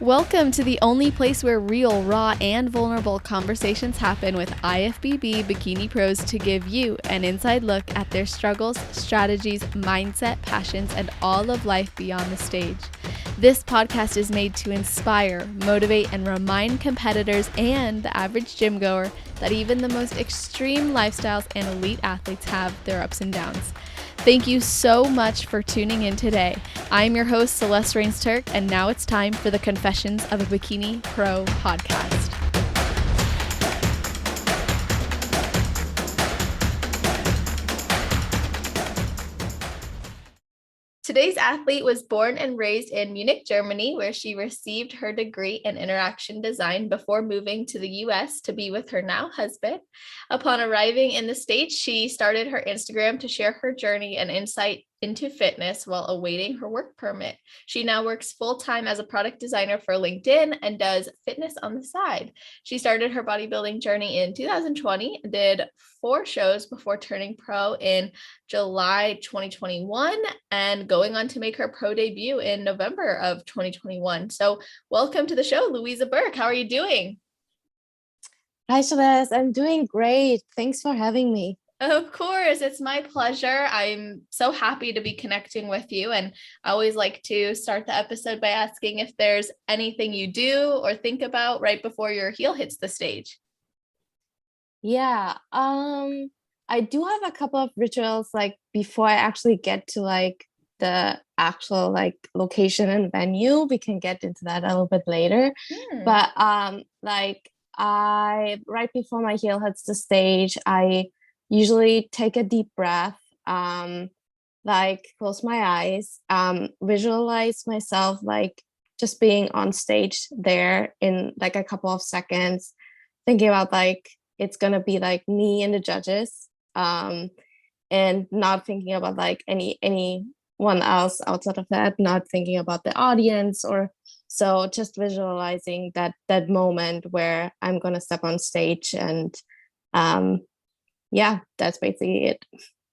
Welcome to the only place where real, raw, and vulnerable conversations happen with IFBB bikini pros to give you an inside look at their struggles, strategies, mindset, passions, and all of life beyond the stage. This podcast is made to inspire, motivate, and remind competitors and the average gym goer that even the most extreme lifestyles and elite athletes have their ups and downs. Thank you so much for tuning in today. I'm your host, Celeste Turk, and now it's time for the Confessions of a Bikini Pro podcast. Today's athlete was born and raised in Munich, Germany, where she received her degree in interaction design before moving to the US to be with her now husband. Upon arriving in the States, she started her Instagram to share her journey and insight into fitness while awaiting her work permit. She now works full-time as a product designer for LinkedIn and does fitness on the side. She started her bodybuilding journey in 2020, did 4 shows before turning pro in July 2021 and going on to make her pro debut in November of 2021. So welcome to the show, Louisa Burke. How are you doing? Hi, Celeste. I'm doing great. Thanks for having me. Of course, it's my pleasure. I'm so happy to be connecting with you. And I always like to start the episode by asking if there's anything you do or think about right before your heel hits the stage. Yeah, I do have a couple of rituals like before I actually get to like the actual like location and venue. We can get into that a little bit later. But like I right before my heel hits the stage, I usually take a deep breath, like close my eyes, visualize myself like just being on stage there in like a couple of seconds, thinking about like it's gonna be like me and the judges, and not thinking about like anyone else outside of that, not thinking about the audience or so, just visualizing that moment where I'm gonna step on stage and yeah, that's basically it.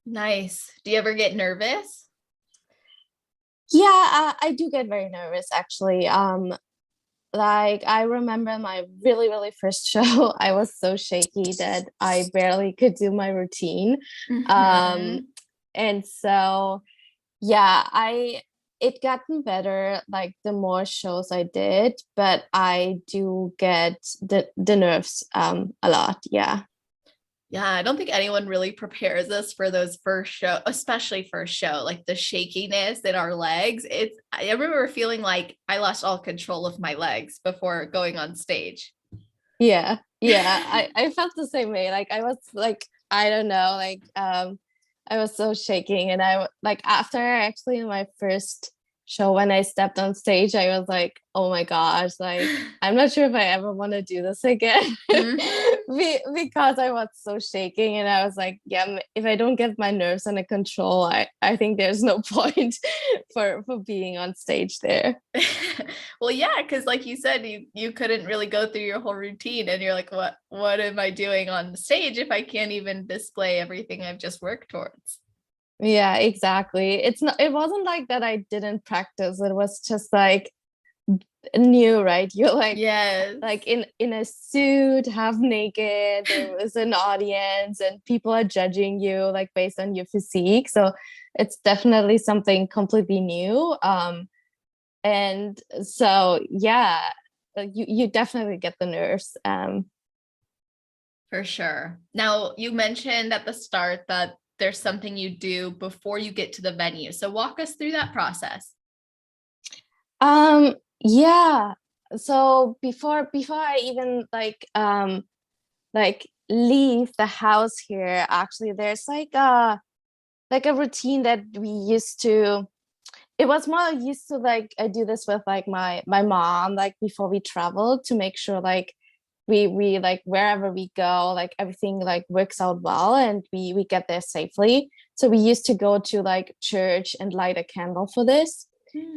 Nice. Do you ever get nervous? Yeah, I do get very nervous actually. Like I remember my really first show, I was so shaky that I barely could do my routine. And so yeah, it gotten better like the more shows I did, but I do get the nerves a lot. Yeah. Yeah, I don't think anyone really prepares us for those first show, especially first show, like the shakiness in our legs. I remember feeling like I lost all control of my legs before going on stage. Yeah. I felt the same way. Like I was like, I don't know, like I was so shaking, and I like after actually my first show when I stepped on stage, I was like, oh my gosh, like I'm not sure if I ever want to do this again. Because I was so shaking, and I was like, yeah, if I don't get my nerves under control, I think there's no point for being on stage there. Well, yeah, because like you said, you couldn't really go through your whole routine, and you're like, what am I doing on the stage if I can't even display everything I've just worked towards? Yeah, exactly. It wasn't like that I didn't practice. It was just like new, right? You're Yes. like in a suit, half naked, there was an audience and people are judging you like based on your physique. So it's definitely something completely new. And so yeah, you definitely get the nerves. For sure. Now, you mentioned at the start that there's something you do before you get to the venue. So walk us through that process. Yeah. So before I even like leave the house here, actually there's like a routine that we used to, it was more used to like I do this with like my mom like before we travel to make sure like we like wherever we go like everything like works out well and we get there safely. So we used to go to like church and light a candle for this.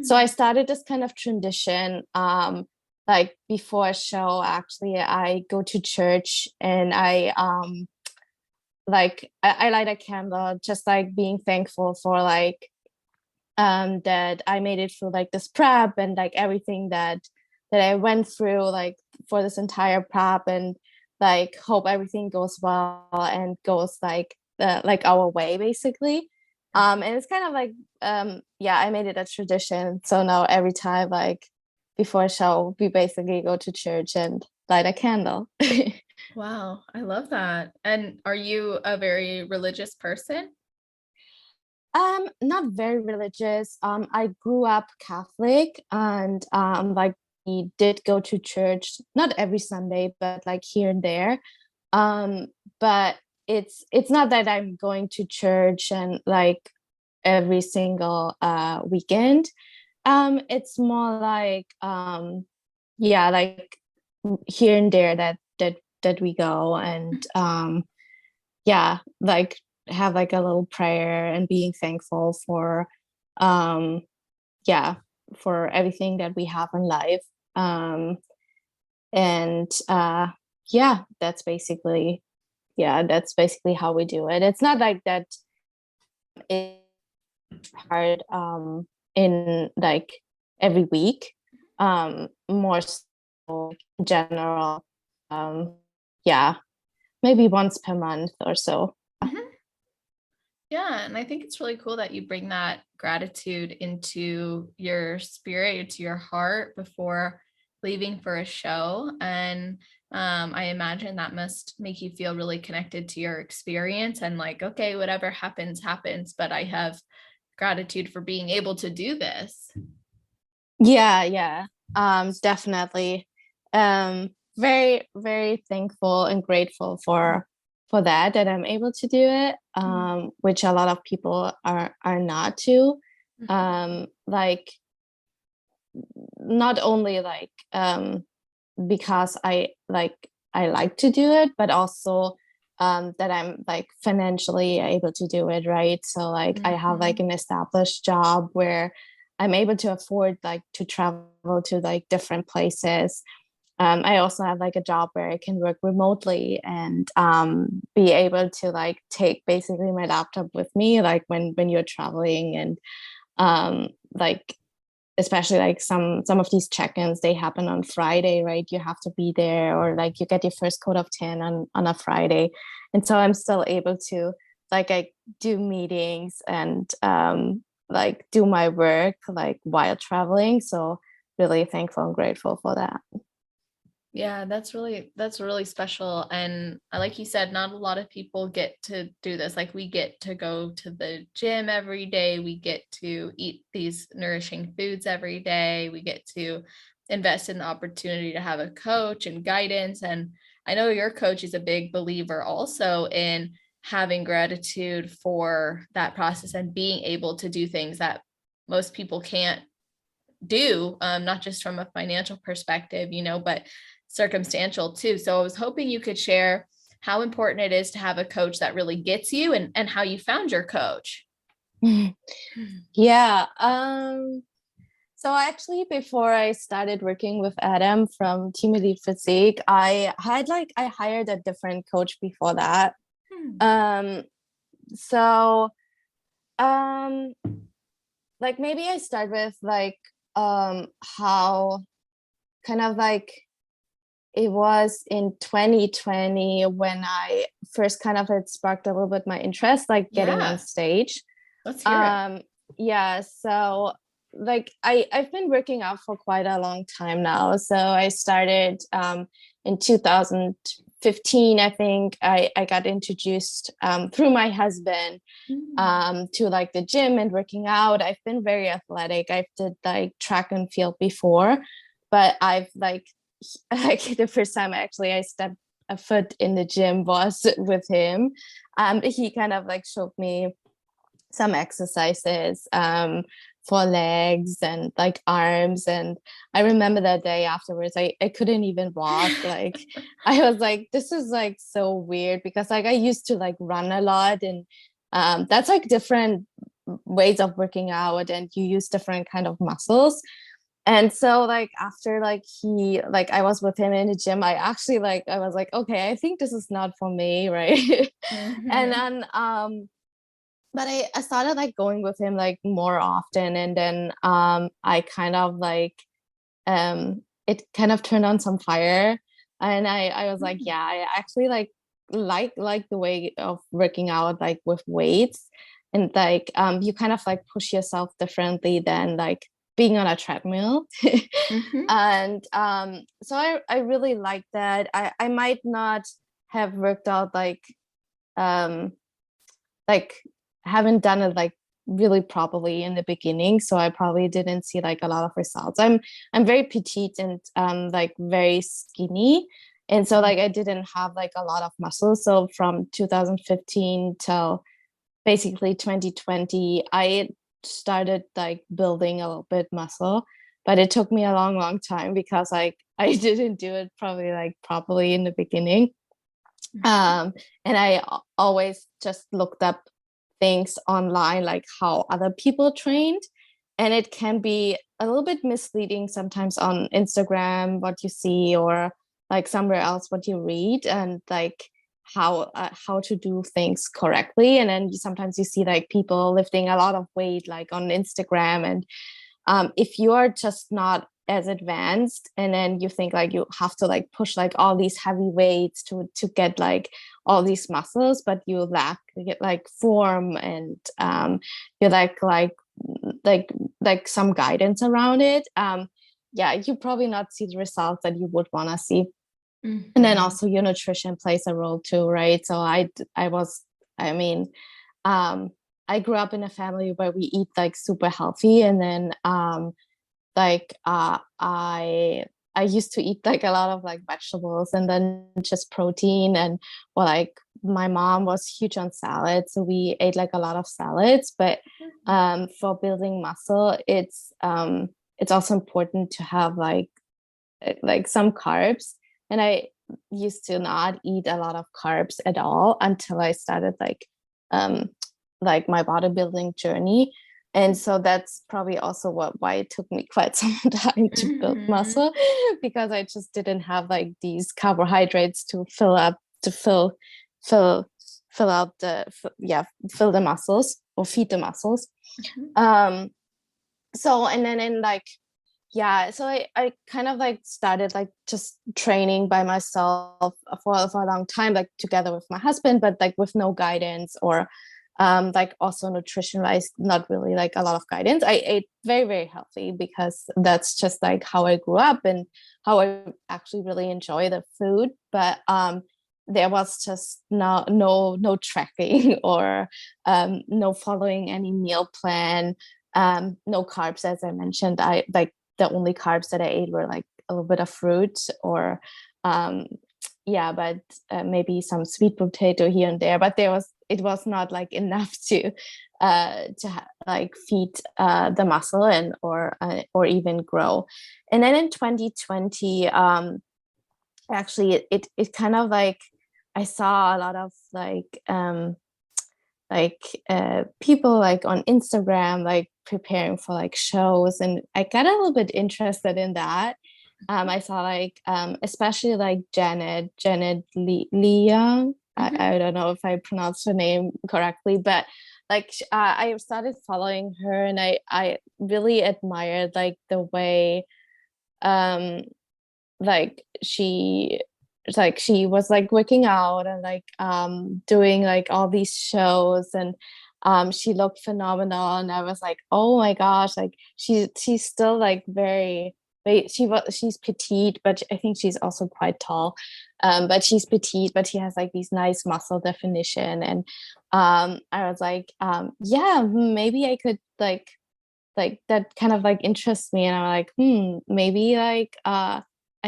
So I started this kind of tradition, like before a show actually I go to church and I light a candle, just like being thankful for like that I made it through like this prep and like everything that I went through like for this entire prep, and like hope everything goes well and goes like our way basically. And it's kind of like yeah, I made it a tradition. So now every time like before a show, we basically go to church and light a candle. Wow, I love that. And are you a very religious person? Not very religious. I grew up Catholic, and like we did go to church, not every Sunday, but like here and there. Um, but it's not that I'm going to church and like every single weekend. It's more like yeah, like here and there that we go, and yeah, like have like a little prayer and being thankful for um yeah, for everything that we have in life. um and yeah, that's basically how we do it. It's not like that it's hard in like every week, more so in general, um yeah, maybe once per month or so. Mhm. Yeah, and I think it's really cool that you bring that gratitude into your spirit, into your heart before leaving for a show. And I imagine that must make you feel really connected to your experience and like, okay, whatever happens, happens, but I have gratitude for being able to do this. Yeah, yeah. Definitely. Very, very thankful and grateful for that I'm able to do it. Which a lot of people are not to. Like not only like because I like to do it, but also that I'm like financially able to do it, right? So like I have like Mhm. an established job where I'm able to afford like to travel to like different places. I also have like a job where I can work remotely and be able to like take basically my laptop with me, like when you're traveling, and like especially like some of these check-ins, they happen on Friday, right? You have to be there, or like you get your first code of 10 on a Friday. And so I'm still able to like I do meetings and like do my work like while traveling. So really thankful and grateful for that. Yeah, that's really special. And like you said, not a lot of people get to do this. Like we get to go to the gym every day. We get to eat these nourishing foods every day. We get to invest in the opportunity to have a coach and guidance. And I know your coach is a big believer also in having gratitude for that process and being able to do things that most people can't do, not just from a financial perspective, but circumstantial too. So I was hoping you could share how important it is to have a coach that really gets you, and how you found your coach. Yeah. So actually, before I started working with Adam from Team Elite Physique, I hired a different coach before that. Hmm. Um, so um, like maybe I start with like how kind of like it was in 2020 when I first kind of had sparked a little bit my interest, like getting on Yeah, stage. let's hear it. Um, yeah, so like I've been working out for quite a long time now. So I started in 2015, I think. I got introduced through my husband Mm. to like the gym and working out. I've been very athletic. I've did like track and field before, but I've like the first time actually I stepped a foot in the gym was with him. He kind of like showed me some exercises for legs and like arms. And I remember that day afterwards, I couldn't even walk. Like I was like, this is like so weird, because like I used to like run a lot, and that's like different ways of working out, and you use different kind of muscles. And so like after like he like I was with him in the gym, I actually like I was like, okay, I think this is not for me, right? And Mhm. then but I started like going with him like more often, and then I kind of like it kind of turned on some fire, and I was like, yeah, I actually like the way of working out like with weights, and like you kind of like push yourself differently than like being on a treadmill. Mm-hmm. And so I really like that. I might not have worked out um like haven't done it like really properly in the beginning, so I probably didn't see like a lot of results. I'm very petite and like very skinny, and so like I didn't have like a lot of muscle. So from 2015 till basically 2020, I started like building a little bit muscle, but it took me a long time because like I didn't do it probably like properly in the beginning. And I always just looked up things online, like how other people trained. And it can be a little bit misleading sometimes on Instagram, what you see, or like somewhere else, what you read, and like how to do things correctly. And then sometimes you see like people lifting a lot of weight, like on Instagram. And if you are just not as advanced, and then you think like you have to like push like all these heavy weights to get like all these muscles, but you lack like form, and you like some guidance around it, yeah, you probably not see the results that you would want to see. And then Mm-hmm. also your nutrition plays a role too, right? So I was, I mean, um I grew up in a family where we eat like super healthy, and then like I used to eat like a lot of like vegetables and then just protein. And well, like my mom was huge on salads, so we ate like a lot of salads. But for building muscle, it's also important to have like some carbs. And I used to not eat a lot of carbs at all until I started um like my bodybuilding journey. And so that's probably also why it took me quite some time to build Mm-hmm. muscle, because I just didn't have like these carbohydrates to fill fill out yeah, fill the muscles or feed the muscles. um so and then in like yeah, so I kind of like started like just training by myself for a long time, like together with my husband, but like with no guidance, or like also nutrition wise, not really like a lot of guidance. I ate very healthy because that's just like how I grew up and how I actually really enjoy the food. But there was just no tracking or no following any meal plan, no carbs. As I mentioned, I like the only carbs that I ate were like a little bit of fruit, or um yeah, but maybe some sweet potato here and there. But it was not like enough like feed the muscle and or even grow. And then in 2020, actually it kind of like I saw a lot of like people like on Instagram like preparing for like shows, and I got a little bit interested in that. I saw like especially like Janet Leong. Mm-hmm. I don't know if I pronounced her name correctly, but like I started following her, and I really admired like the way um like she was like working out and like doing like all these shows. And she looked phenomenal, and I was like, oh my gosh, like she's still like she's petite, but I think she's also quite tall. But she's petite, but she has like these nice muscle definition. And I was like, yeah, maybe I could like that kind of like interests me. And I'm like, maybe like I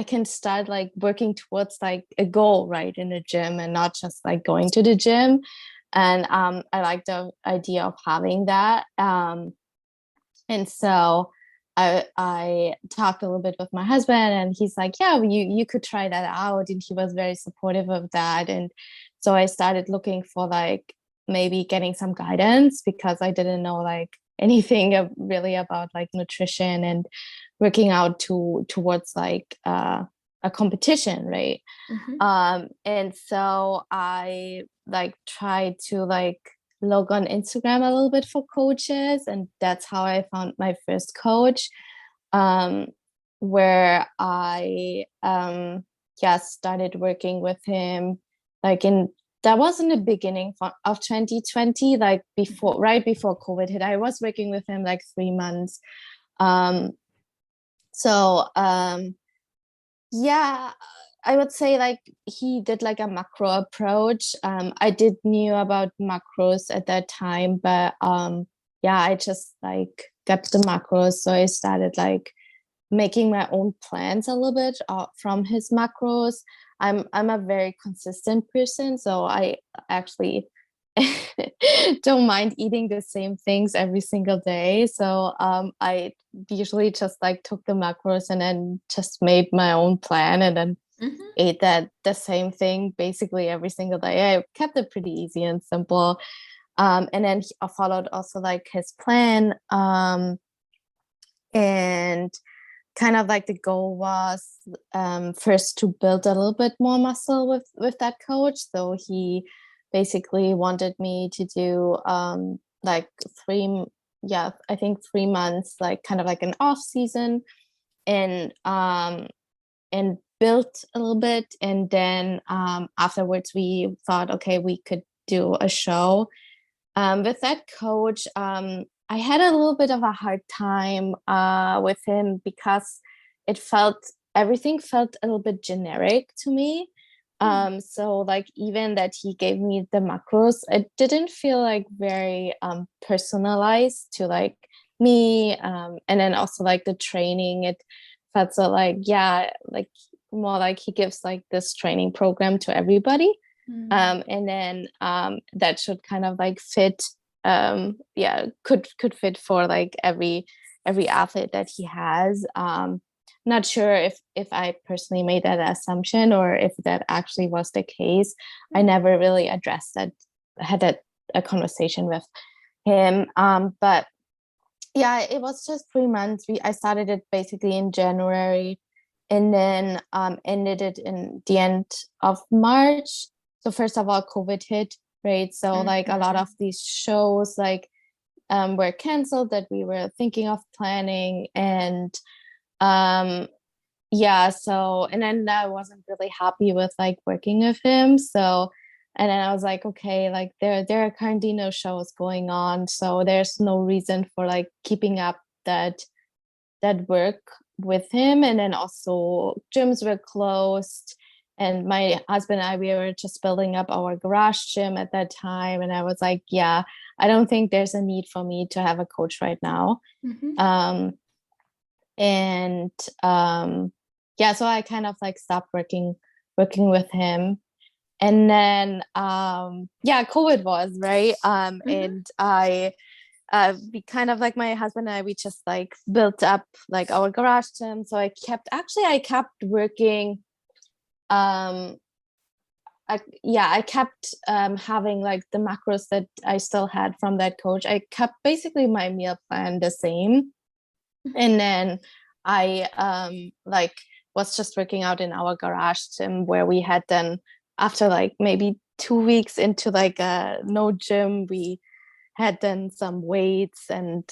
can start like working towards like a goal, right, in the gym, and not just like going to the gym. And I like the idea of having that. And so I talked a little bit with my husband, and he's like, yeah, well, you could try that out. And he was very supportive of that. And so I started looking for like maybe getting some guidance, because I didn't know like anything really about like nutrition and working out towards like a competition, right? Mm-hmm. And so I like tried to like look on Instagram a little bit for coaches, and that's how I found my first coach. Um where I started working with him like in that was in the beginning of 2020, like before right before COVID hit. I was working with him like 3 months. Um so yeah, I would say like he did like a macro approach. I did knew about macros at that time, but yeah, I just like got the macros. So I started like making my own plans a little bit from his macros. I'm a very consistent person, so I actually don't mind eating the same things every single day. So I usually just like took the macros and then just made my own plan and then Mm-hmm. ate that the same thing basically every single day. I kept it pretty easy and simple. And then I followed also like his plan. And kind of like the goal was first to build a little bit more muscle with that coach. So he basically wanted me to do like I think 3 months, like kind of like an off season, and built a little bit. And then afterwards we thought, okay, we could do a show with that coach. I had a little bit of a hard time with him because it felt everything felt a little bit generic to me. So like even that he gave me the macros, it didn't feel like very personalized to like me. And then also like the training, it felt so like yeah, like more like he gives like this training program to everybody. And then that should kind of like fit could fit for like every athlete that he has. Not sure if I personally made that assumption or if that actually was the case. I never really addressed that, had that a conversation with him. But yeah, it was just 3 months. I started it basically in January and then ended it in the end of March. So first of all, COVID hit, right? So like a lot of these shows like were canceled that we were thinking of planning. And yeah, so and then I wasn't really happy with like working with him. So and then I was like, okay, like there are currently no shows going on. So there's no reason for like keeping up that work with him. And then also gyms were closed, and my husband and I, we were just building up our garage gym at that time. And I was like, yeah, I don't think there's a need for me to have a coach right now. um and yeah, so I kind of like stopped working with him. And then yeah, COVID was right. And I we kind of like my husband and I, we just like built up like our garage gym. So I kept working. um I kept having like the macros that I still had from that coach. I kept basically my meal plan the same. And then I like was just working out in our garage gym, where we had then, after like maybe 2 weeks into like a no gym, we had then some weights. And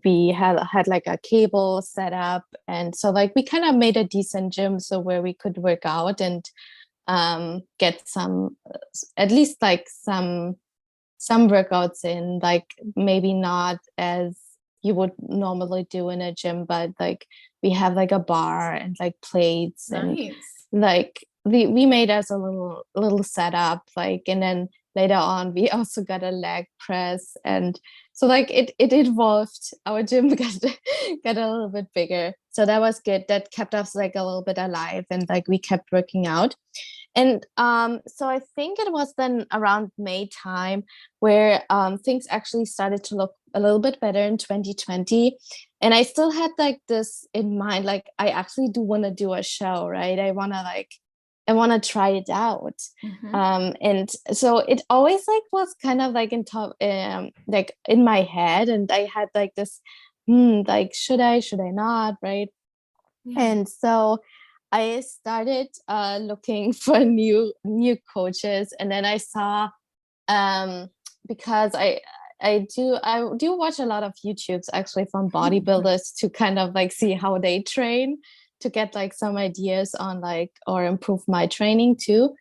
we had like a cable set up. And so like we kind of made a decent gym, so where we could work out and get some, at least like some workouts in, like maybe not as you would normally do in a gym, but like we have like a bar and like plates. And Nice. like we made us a little setup, like. And then later on we also got a leg press. And so like it evolved. Our gym got a little bit bigger, so that was good. That kept us like a little bit alive, and like we kept working out. And so I think it was then around May time where things actually started to look a little bit better in 2020. And I still had like this in mind, like I actually do want to do a show, right? I want to try it out. And so it always like was kind of like in top, like in my head. And I had like this, like, should I not, right? Yeah. And so I started looking for new coaches. And then I saw, because I do watch a lot of YouTubes actually from bodybuilders to kind of like see how they train. to get like some ideas on like or improve my training too.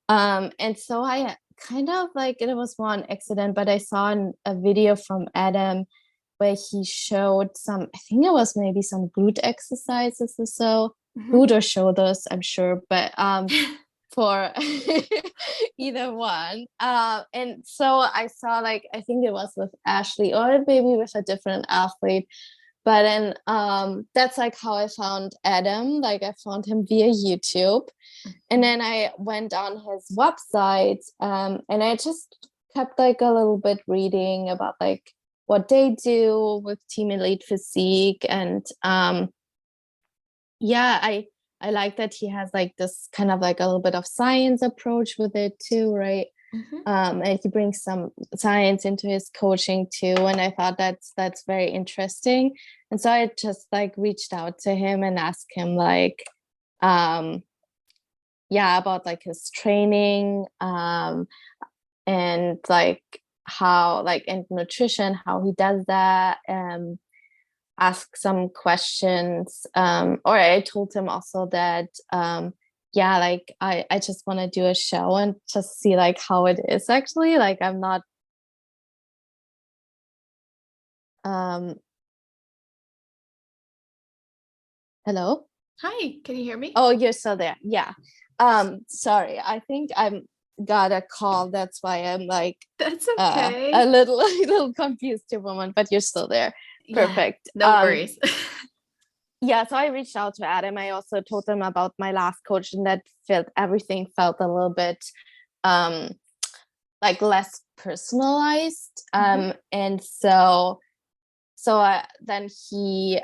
And so I kind of like, it was one accident, but I saw a video from Adam where he showed some, I think it was maybe some glute exercises or so, glute or shoulders, I'm sure, but for either one. And so I saw like, I think it was with Ashley or maybe with a different athlete. But then that's like how I found Adam. Like I found him via YouTube. And then I went on his website and I just kept like a little bit reading about like what they do with Team Elite Physique. And yeah, I like that he has like this kind of like a little bit of science approach with it too, right? And he brings some science into his coaching too. And I thought that's very interesting. And so I just like reached out to him and asked him like, yeah, about like his training, and like how like and nutrition, how he does that, ask some questions. Or I told him also that yeah, like I just want to do a show and just see like how it is actually. Like I'm not hello? Hi, can you hear me? Oh, you're still there. Yeah. Sorry. I think I'm got a call. That's why I'm like That's a okay. little a little confused to a moment, but you're still there. Yeah, Perfect. no worries. Yeah, so I reached out to Adam. I also told him about my last coach and that everything felt a little bit like less personalized. And so then he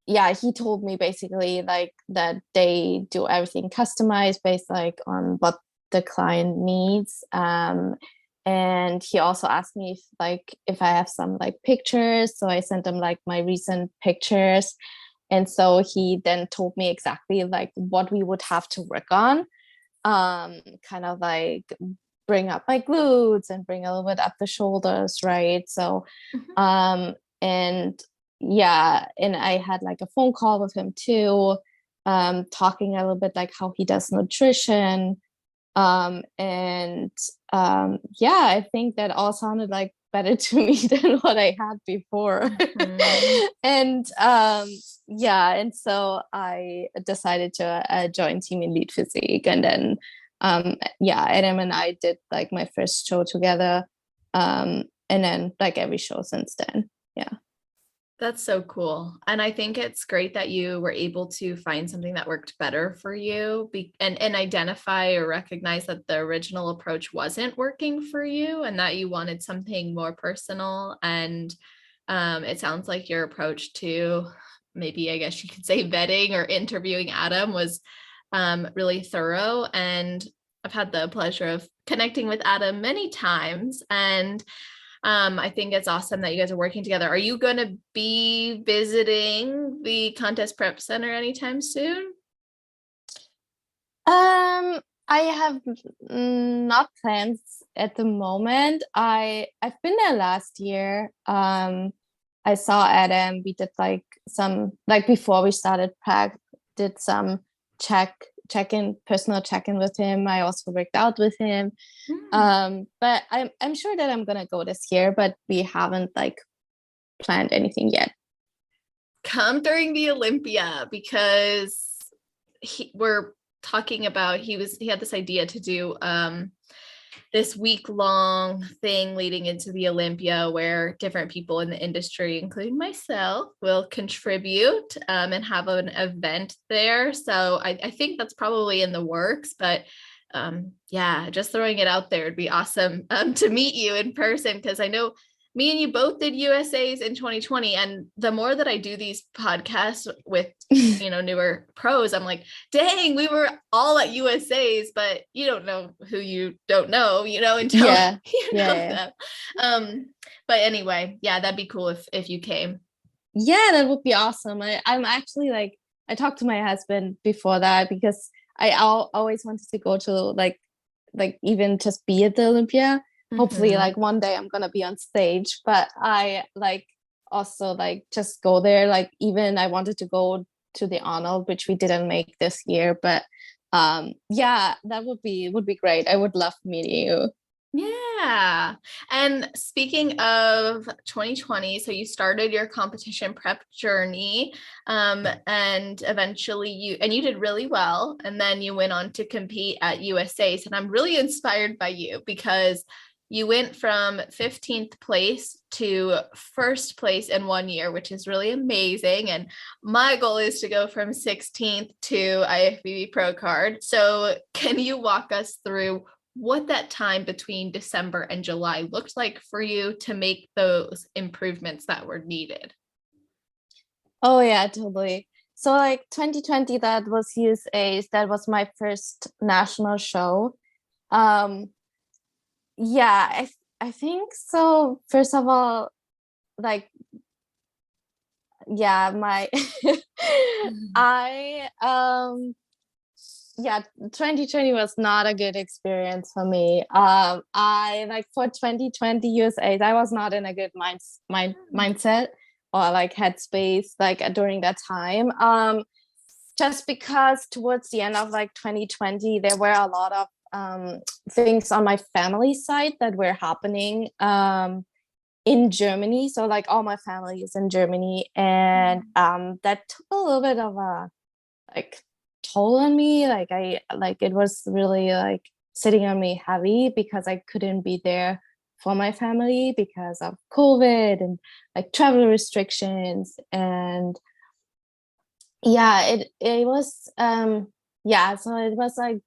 yeah, he told me basically like that they do everything customized based like on what the client needs. And he also asked me if I have some like pictures. So I sent him like my recent pictures. And so he then told me exactly like what we would have to work on. Kind of like bring up my glutes and bring a little bit up the shoulders, right? So and yeah, and I had like a phone call with him too, talking a little bit like how he does nutrition. And yeah, I think that all sounded like better to me than what I had before. And yeah, and so I decided to join Team Elite Physique, and then yeah, Adam and I did like my first show together, and then like every show since then. Yeah. That's so cool. And I think it's great that you were able to find something that worked better for you and identify or recognize that the original approach wasn't working for you and that you wanted something more personal. And it sounds like your approach to maybe, I guess you could say, vetting or interviewing Adam was really thorough. And I've had the pleasure of connecting with Adam many times. And I think it's awesome that you guys are working together. Are you going to be visiting the contest prep center anytime soon? I have not plans at the moment. I've been there last year. I saw Adam. We did like some like before we started prep, did some personal check-in with him. I also worked out with him. But I'm sure that I'm gonna go this year, but we haven't like planned anything yet. Come during the Olympia, because we're talking about he had this idea to do this week-long thing leading into the Olympia where different people in the industry, including myself, will contribute and have an event there. So I think that's probably in the works, but yeah, just throwing it out there. It'd be awesome to meet you in person, because I know me and you both did USAs in 2020. And the more that I do these podcasts with, newer pros, I'm like, dang, we were all at USAs, but you don't know who you don't know, until you know them. But anyway, yeah, that'd be cool if you came. Yeah, that would be awesome. I'm actually like, I talked to my husband before that because I always wanted to go to like even just be at the Olympia. Hopefully like one day I'm gonna be on stage, but I like also like just go there. Like even I wanted to go to the Arnold, which we didn't make this year. But yeah, that would be great. I would love meeting you. Yeah. And speaking of 2020, so you started your competition prep journey, and eventually you did really well. And then you went on to compete at USA's. And I'm really inspired by you because you went from 15th place to first place in 1 year, which is really amazing. And my goal is to go from 16th to IFBB Pro card. So can you walk us through what that time between December and July looked like for you to make those improvements that were needed? Oh yeah, totally. So like 2020, that was USA's. That was my first national show. Um, yeah, I think so. First of all, like yeah, my I yeah, 2020 was not a good experience for me. I like for 2020 USA, I was not in a good mindset or like headspace like during that time. Just because towards the end of like 2020, there were a lot of things on my family side that were happening in Germany. So like all my family is in Germany, and that took a little bit of a like toll on me. Like it was really like sitting on me heavy because I couldn't be there for my family because of COVID and like travel restrictions. And yeah, it was yeah, so it was like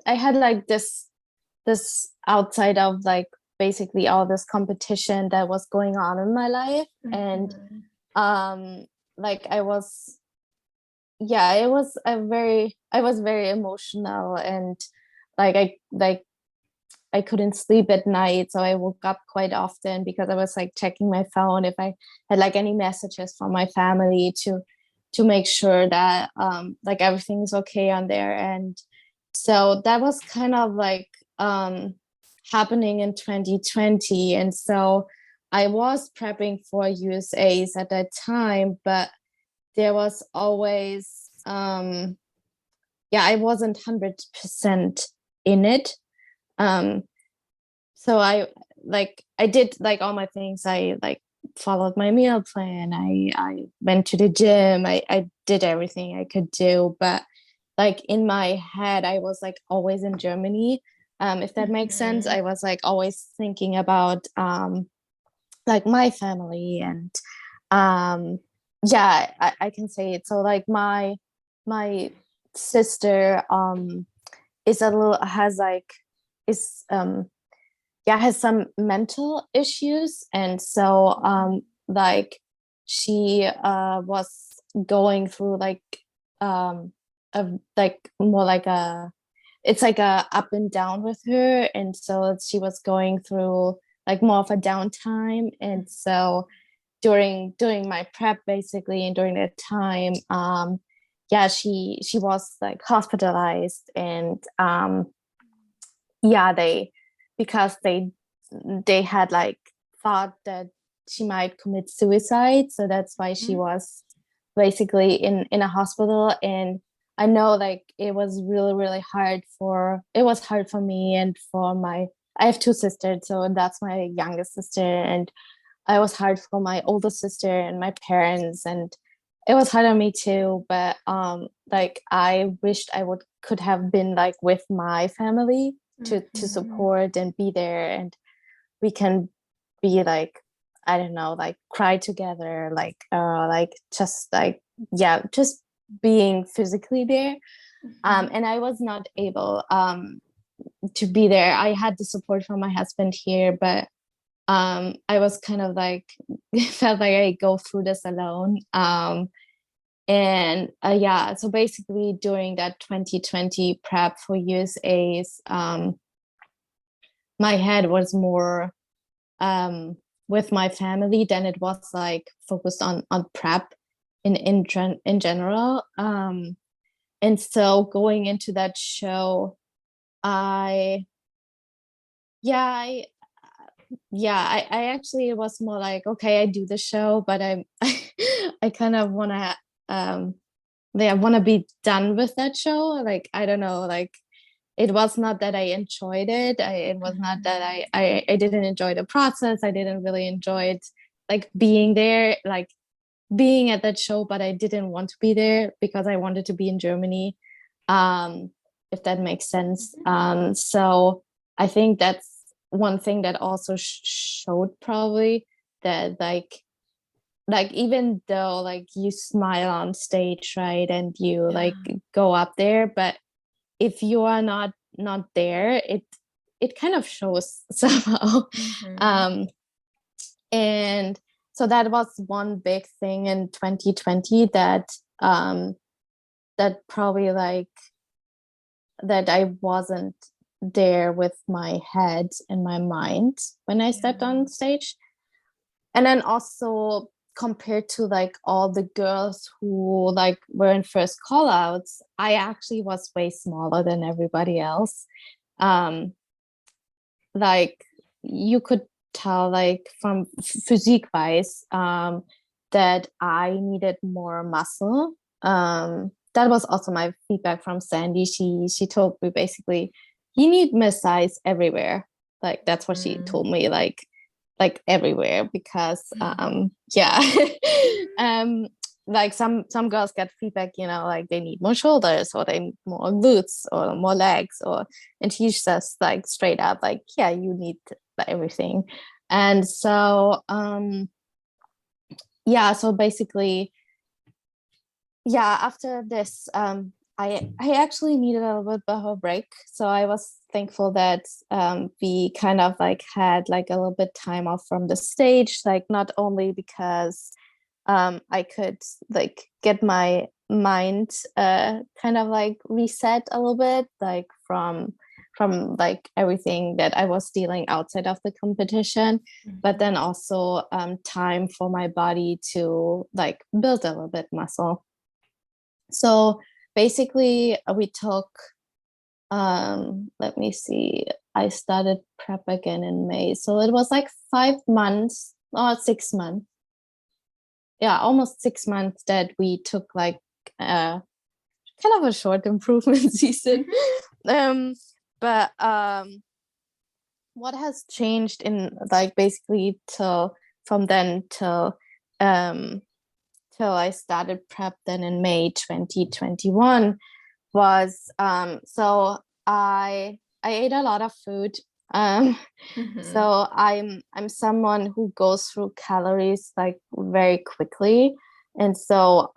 I had like this outside of like basically all this competition that was going on in my life. And like I was, yeah, it was I was very emotional, and like I couldn't sleep at night, so I woke up quite often because I was like checking my phone if I had like any messages from my family to make sure that like everything's okay on there. And so that was kind of like happening in 2020. And so I was prepping for USA's at that time, but there was always yeah, I wasn't 100% in it. So I did like all my things. I like followed my meal plan. I went to the gym. I did everything I could do, but like in my head I was like always in Germany. If that makes sense. I was like always thinking about like my family. And yeah, I can say it. So like my sister is a little has like is yeah, has some mental issues. And so like she was going through like a like more like a it's like a up and down with her. And so she was going through like more of a downtime. And so during my prep basically, and during that time, yeah, she was like hospitalized. And yeah, because they had like thought that she might commit suicide, so that's why she was basically in a hospital. And I know like it was really hard for me and for my I have two sisters, so that's my youngest sister. And it was hard for my older sister and my parents, and it was hard on me too. But like I wished I would could have been like with my family to support and be there, and we can be like, I don't know, like cry together, like just like, yeah, just being physically there. And I was not able to be there. I had the support from my husband here, but I was kind of like felt like I go through this alone. And yeah, so basically during that 2020 prep for USA's, my head was more with my family than it was like focused on prep in general. And so going into that show, I yeah I yeah I actually was more like, okay, I do the show, but I kind of want to I want to be done with that show. Like, I don't know, like it was not that I enjoyed it. It was not that I didn't enjoy the process. I didn't really enjoy it, like being there, like being at that show, but I didn't want to be there because I wanted to be in Germany. If that makes sense. So I think that's one thing that also showed probably that like even though like you smile on stage, right, and you like go up there, but if you are not there, it kind of shows somehow. And so that was one big thing in 2020 that that probably like that I wasn't there with my head and my mind when I stepped on stage. And then also compared to like all the girls who like were in first call outs, I actually was way smaller than everybody else. Like you could tell like from physique wise that I needed more muscle. That was also my feedback from Sandy. She told me basically, you need more size everywhere. Like that's what she told me, like everywhere, because yeah. Like some girls get feedback, you know, like they need more shoulders or they need more glutes or more legs, or and she says like straight up like, yeah, you need everything. And so yeah, so basically, yeah, after this I actually needed a little bit of a break, so I was thankful that we kind of like had like a little bit time off from the stage, like not only because I could like get my mind kind of like reset a little bit, like from like everything that I was dealing outside of the competition, but then also time for my body to like build a little bit muscle. So basically we took let me see, I started prep again in May, so it was like 5 months or 6 months, yeah, almost 6 months that we took like kind of a short improvement season. But what has changed in like basically till from then till I started prep then in May 2021 was so I ate a lot of food. So I'm someone who goes through calories like very quickly, and so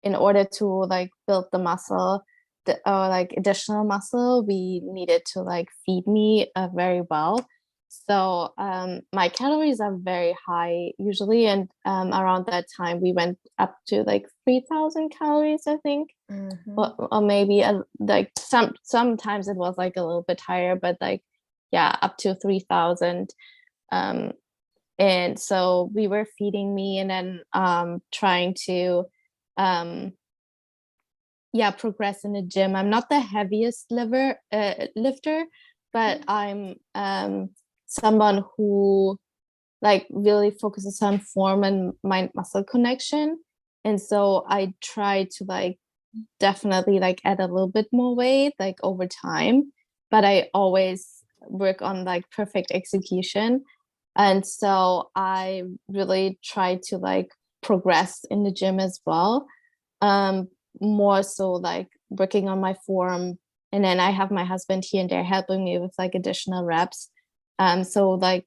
in order to like build the muscle or like additional muscle, we needed to like feed me very well. So my calories are very high usually, and around that time we went up to like 3,000 calories, I think. Or maybe like sometimes it was like a little bit higher, but like yeah, up to 3,000. And so we were feeding me and then trying to yeah, progress in the gym. I'm not the heaviest lifter, but I'm someone who like really focuses on form and mind muscle connection. And so I try to like definitely like add a little bit more weight like over time, but I always work on like perfect execution. And so I really try to like progress in the gym as well. More so like working on my form, and then I have my husband here and there helping me with like additional reps. So like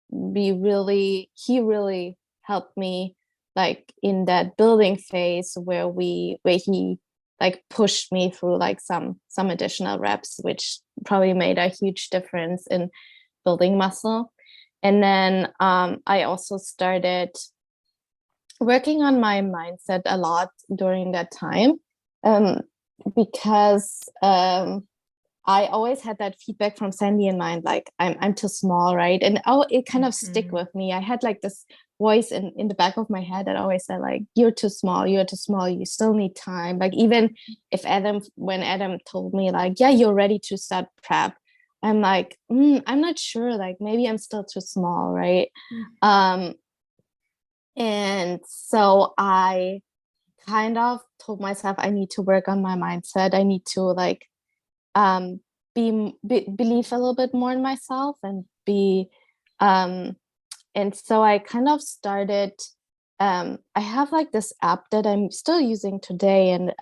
he really helped me like in that building phase where he like pushed me through like some additional reps, which probably made a huge difference in building muscle. And then I also started working on my mindset a lot during that time, because I always had that feedback from Sandy in mind, like I'm too small, right? And it kind of stick with me. I had like this voice in the back of my head that always said like, you're too small, you still need time. Like even if when Adam told me like, yeah, you're ready to start prep, I'm like, I'm not sure, like maybe I'm still too small, right? And so I kind of told myself I need to work on my mindset. I need to like um believe a little bit more in myself and be um and so I kind of started I have like this app that I'm still using today, and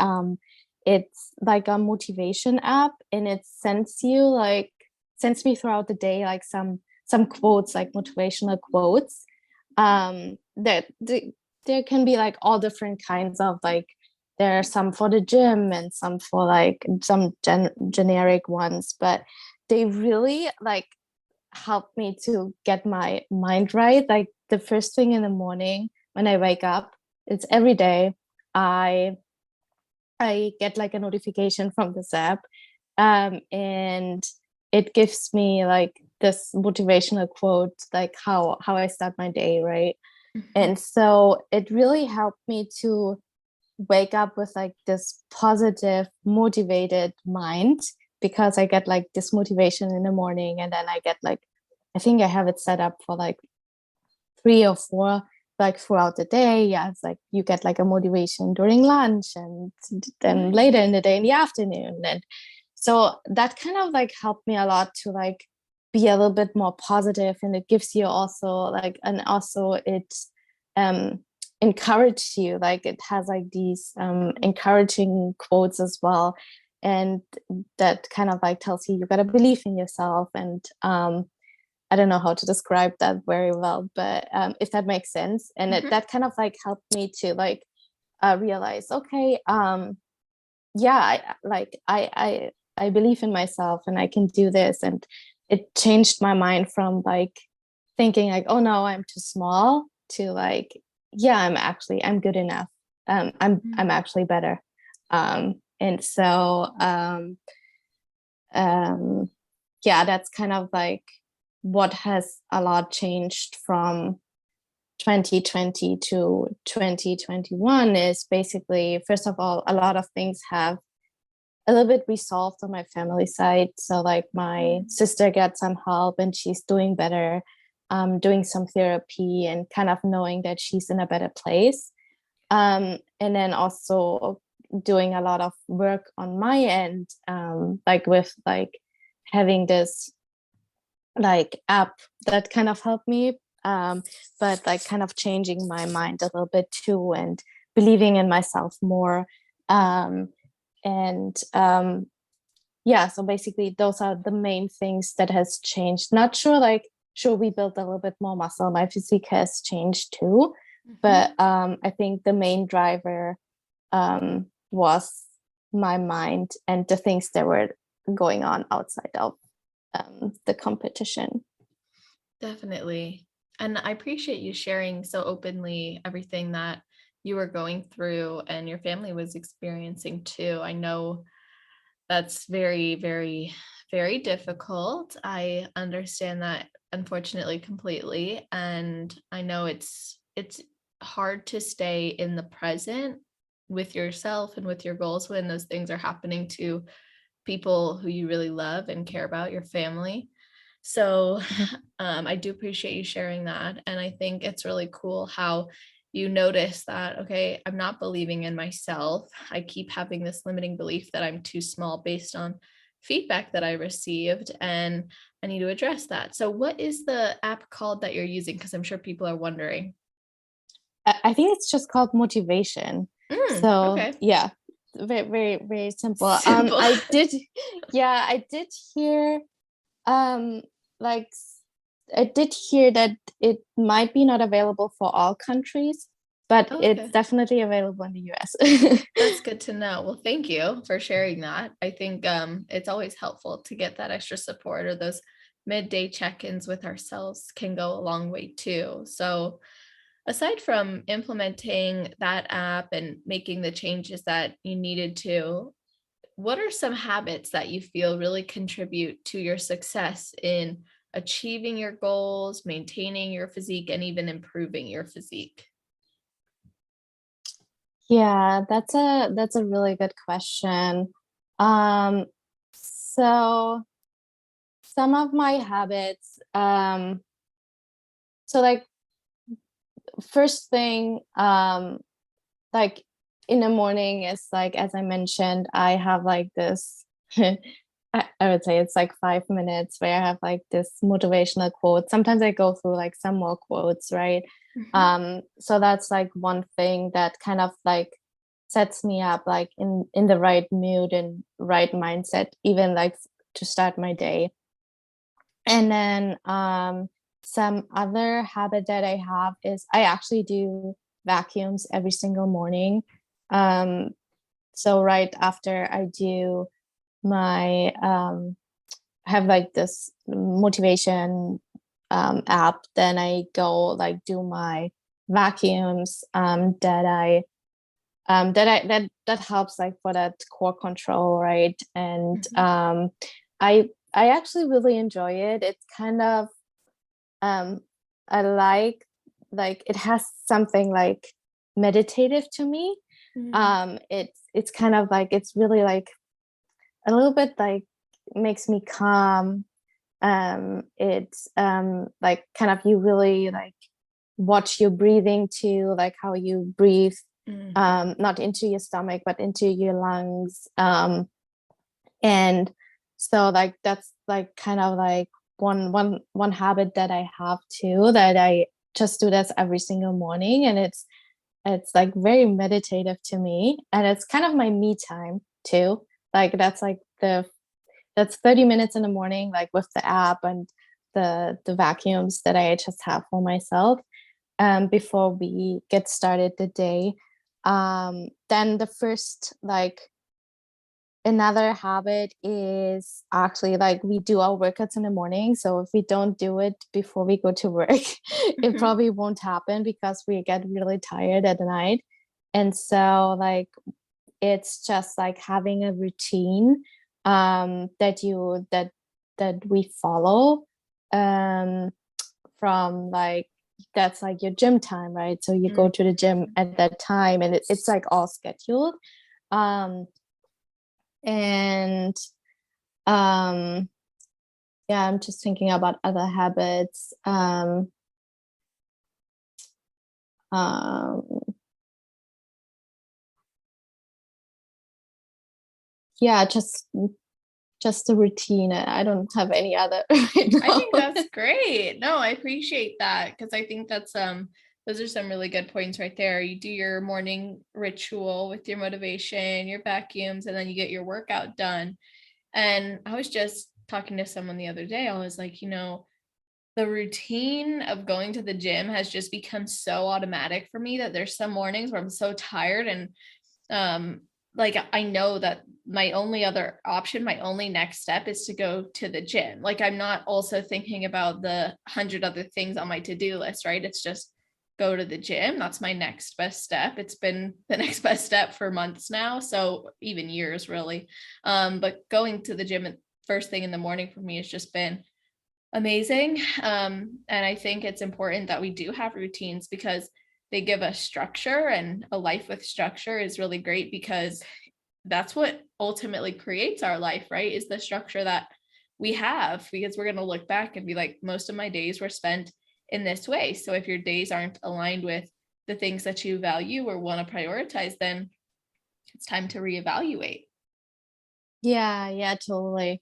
it's like a motivation app, and it sends me throughout the day like some quotes, like motivational quotes. There can be like all different kinds of like, there are some for the gym and some for like some generic ones, but they really like help me to get my mind right. Like the first thing in the morning when I wake up, it's every day. I I get like a notification from this app, and it gives me like this motivational quote, like how I start my day, right? Mhm. And so it really helped me to wake up with like this positive, motivated mind, because I get like this motivation in the morning, and then I get like, I think I have it set up for like 3 or 4 like throughout the day. Yeah, it's like you get like a motivation during lunch, and then later Nice. in the day in the afternoon. And so that kind of like helped me a lot to like be a little bit more positive, and it gives you also like, and also it um encourages you, like it has like these encouraging quotes as well, and that kind of like tells you you gotta believe in yourself. And I don't know how to describe that very well, but if that makes sense. And Mhm. that kind of like helped me to like realize, okay, yeah, I believe in myself and I can do this. And it changed my mind from like thinking like, oh no, I'm too small, to like, yeah, I'm good enough. I'm Mm. actually better. And so um yeah, that's kind of like what has a lot changed from 2020 to 2021. Is basically, first of all, a lot of things have a little bit resolved on my family side. So like my Mm. sister got some help and she's doing better, doing some therapy and kind of knowing that she's in a better place. And then also doing a lot of work on my end, like with like having this like app that kind of helped me, but like kind of changing my mind a little bit too, and believing in myself more. And yeah, so basically those are the main things that has changed. Not sure, like, sure, we built a little bit more muscle, my physique has changed too, Mhm. but I think the main driver was my mind and the things that were going on outside of the competition. Definitely. And I appreciate you sharing so openly everything that you were going through and your family was experiencing too. I know that's very, very, very difficult. I understand that unfortunately completely. And I know it's hard to stay in the present with yourself and with your goals when those things are happening to people who you really love and care about, your family. So I do appreciate you sharing that. And I think it's really cool how you notice that, okay, I'm not believing in myself. I keep having this limiting belief that I'm too small based on feedback that I received, and I need to address that. So, what is the app called that you're using? Because I'm sure people are wondering. I think it's just called motivation. So Okay. yeah, very, very, very simple. Simple. I did, yeah, I did hear, um, like, I did hear that it might be not available for all countries, but it's Okay. definitely available in the US. That's good to know. Well, thank you for sharing that. I think it's always helpful to get that extra support, or those midday check-ins with ourselves can go a long way too. So, aside from implementing that app and making the changes that you needed to, what are some habits that you feel really contribute to your success in achieving your goals, maintaining your physique, and even improving your physique? Yeah, that's a really good question. Um, so some of my habits, so like first thing, like in the morning, it's like, as I mentioned, I have like this, I would say it's like 5 minutes where I have like this motivational quote. Sometimes I go through like some more quotes, right? Mhm. So that's like one thing that kind of like sets me up like in the right mood and right mindset, even like to start my day. And then some other habit that I have is I actually do vacuums every single morning. Um, so right after I do my have like this motivation app, then I go like do my vacuums that helps like for that core control, right? And Mhm. I actually really enjoy it. It's kind of um I like it has something like meditative to me. Mm. It's kind of like it's really like a little bit like makes me calm. It's like kind of you really like watch your breathing too, like how you breathe Mhm. not into your stomach but into your lungs. And so like that's like kind of like one habit that I have too, that I just do this every single morning, and it's like very meditative to me, and it's kind of my me time too. Like that's 30 minutes in the morning, like with the app and the vacuums that I just have for myself before we get started the day. Then the first like another habit is actually like we do our workouts in the morning. So if we don't do it before we go to work, it Mhm. probably won't happen because we get really tired at the night. And so like it's just like having a routine that we follow um from like that's like your gym time, right? So you go Mhm. to the gym at that time, and it's like all scheduled. um and um yeah, I'm just thinking about other habits. Um yeah, just the routine. I don't have any other right I now. think that's great. No, I appreciate that because I think that's those are some really good points right there. You do your morning ritual with your motivation, your vacuums, and then you get your workout done. And I was just talking to someone the other day. I was like, the routine of going to the gym has just become so automatic for me that there's some mornings where I'm so tired and um like I know that my only other option, my only next step is to go to the gym. Like I'm not also thinking about the 100 other things on my to-do list, right? It's just go to the gym. That's my next best step. It's been the next best step for months now, so even years really. But going to the gym first thing in the morning for me has just been amazing. And I think it's important that we do have routines because they give us structure, and a life with structure is really great because that's what ultimately creates our life, right? Is the structure that we have, because we're going to look back and be like, most of my days were spent in this way. So if your days aren't aligned with the things that you value or want to prioritize, then it's time to reevaluate. Yeah, totally.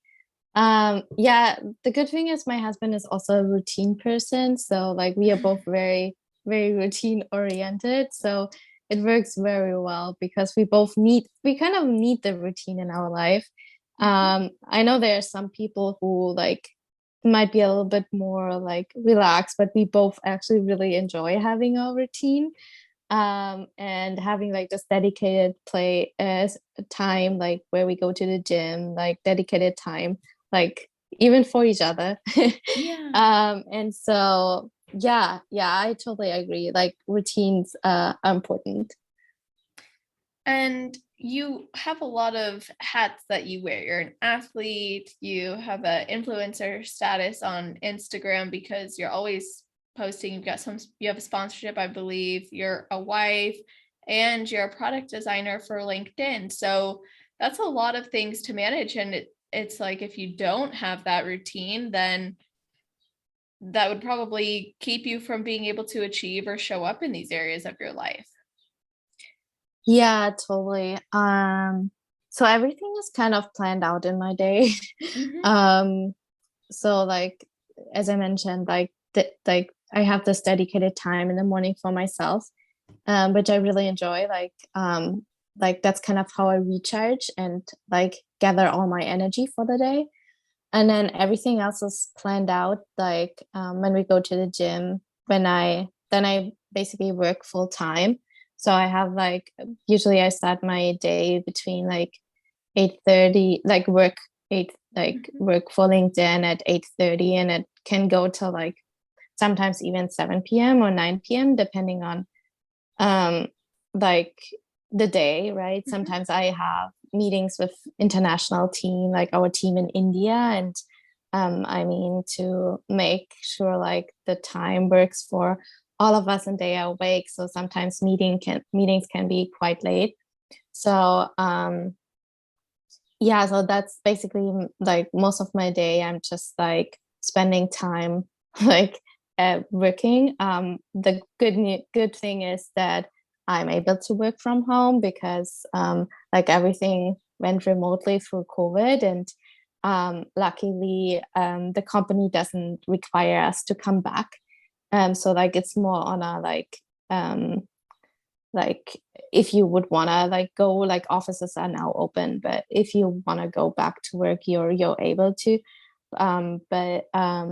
Yeah, the good thing is my husband is also a routine person, so like we are both very routine oriented, so it works very well because we kind of need the routine in our life. Mhm. I know there are some people who like might be a little bit more like relaxed, but we both actually really enjoy having our routine and having like this dedicated play as time, like where we go to the gym, like dedicated time, like even for each other. Yeah. And so yeah, I totally agree, like routines are important. And you have a lot of hats that you wear. You're an athlete, you have an influencer status on Instagram because you're always posting. You have a sponsorship, I believe. You're a wife and you're a product designer for LinkedIn. So that's a lot of things to manage. And it's like if you don't have that routine, then that would probably keep you from being able to achieve or show up in these areas of your life. Yeah, totally. So everything is kind of planned out in my day. Mhm. Um, so like as I mentioned, like I have this dedicated time in the morning for myself, which I really enjoy. Like that's kind of how I recharge and like gather all my energy for the day. And then everything else is planned out. Like when we go to the gym, I basically work full time. So I have like usually I start my day between like 8:30, like Mhm. work for LinkedIn at 8:30, and it can go till like sometimes even 7 p.m. or 9 p.m. depending on um like the day, right? Mhm. Sometimes I have meetings with international team, like our team in India, and I mean to make sure like the time works for all of us and they are awake. So sometimes meetings can be quite late. So yeah, so that's basically like most of my day. I'm just like spending time like working. The good thing is that I'm able to work from home because like everything went remotely through COVID, and luckily the company doesn't require us to come back. So like it's more on a um like if you would want to like go, like offices are now open, but if you want to go back to work, you're able to. But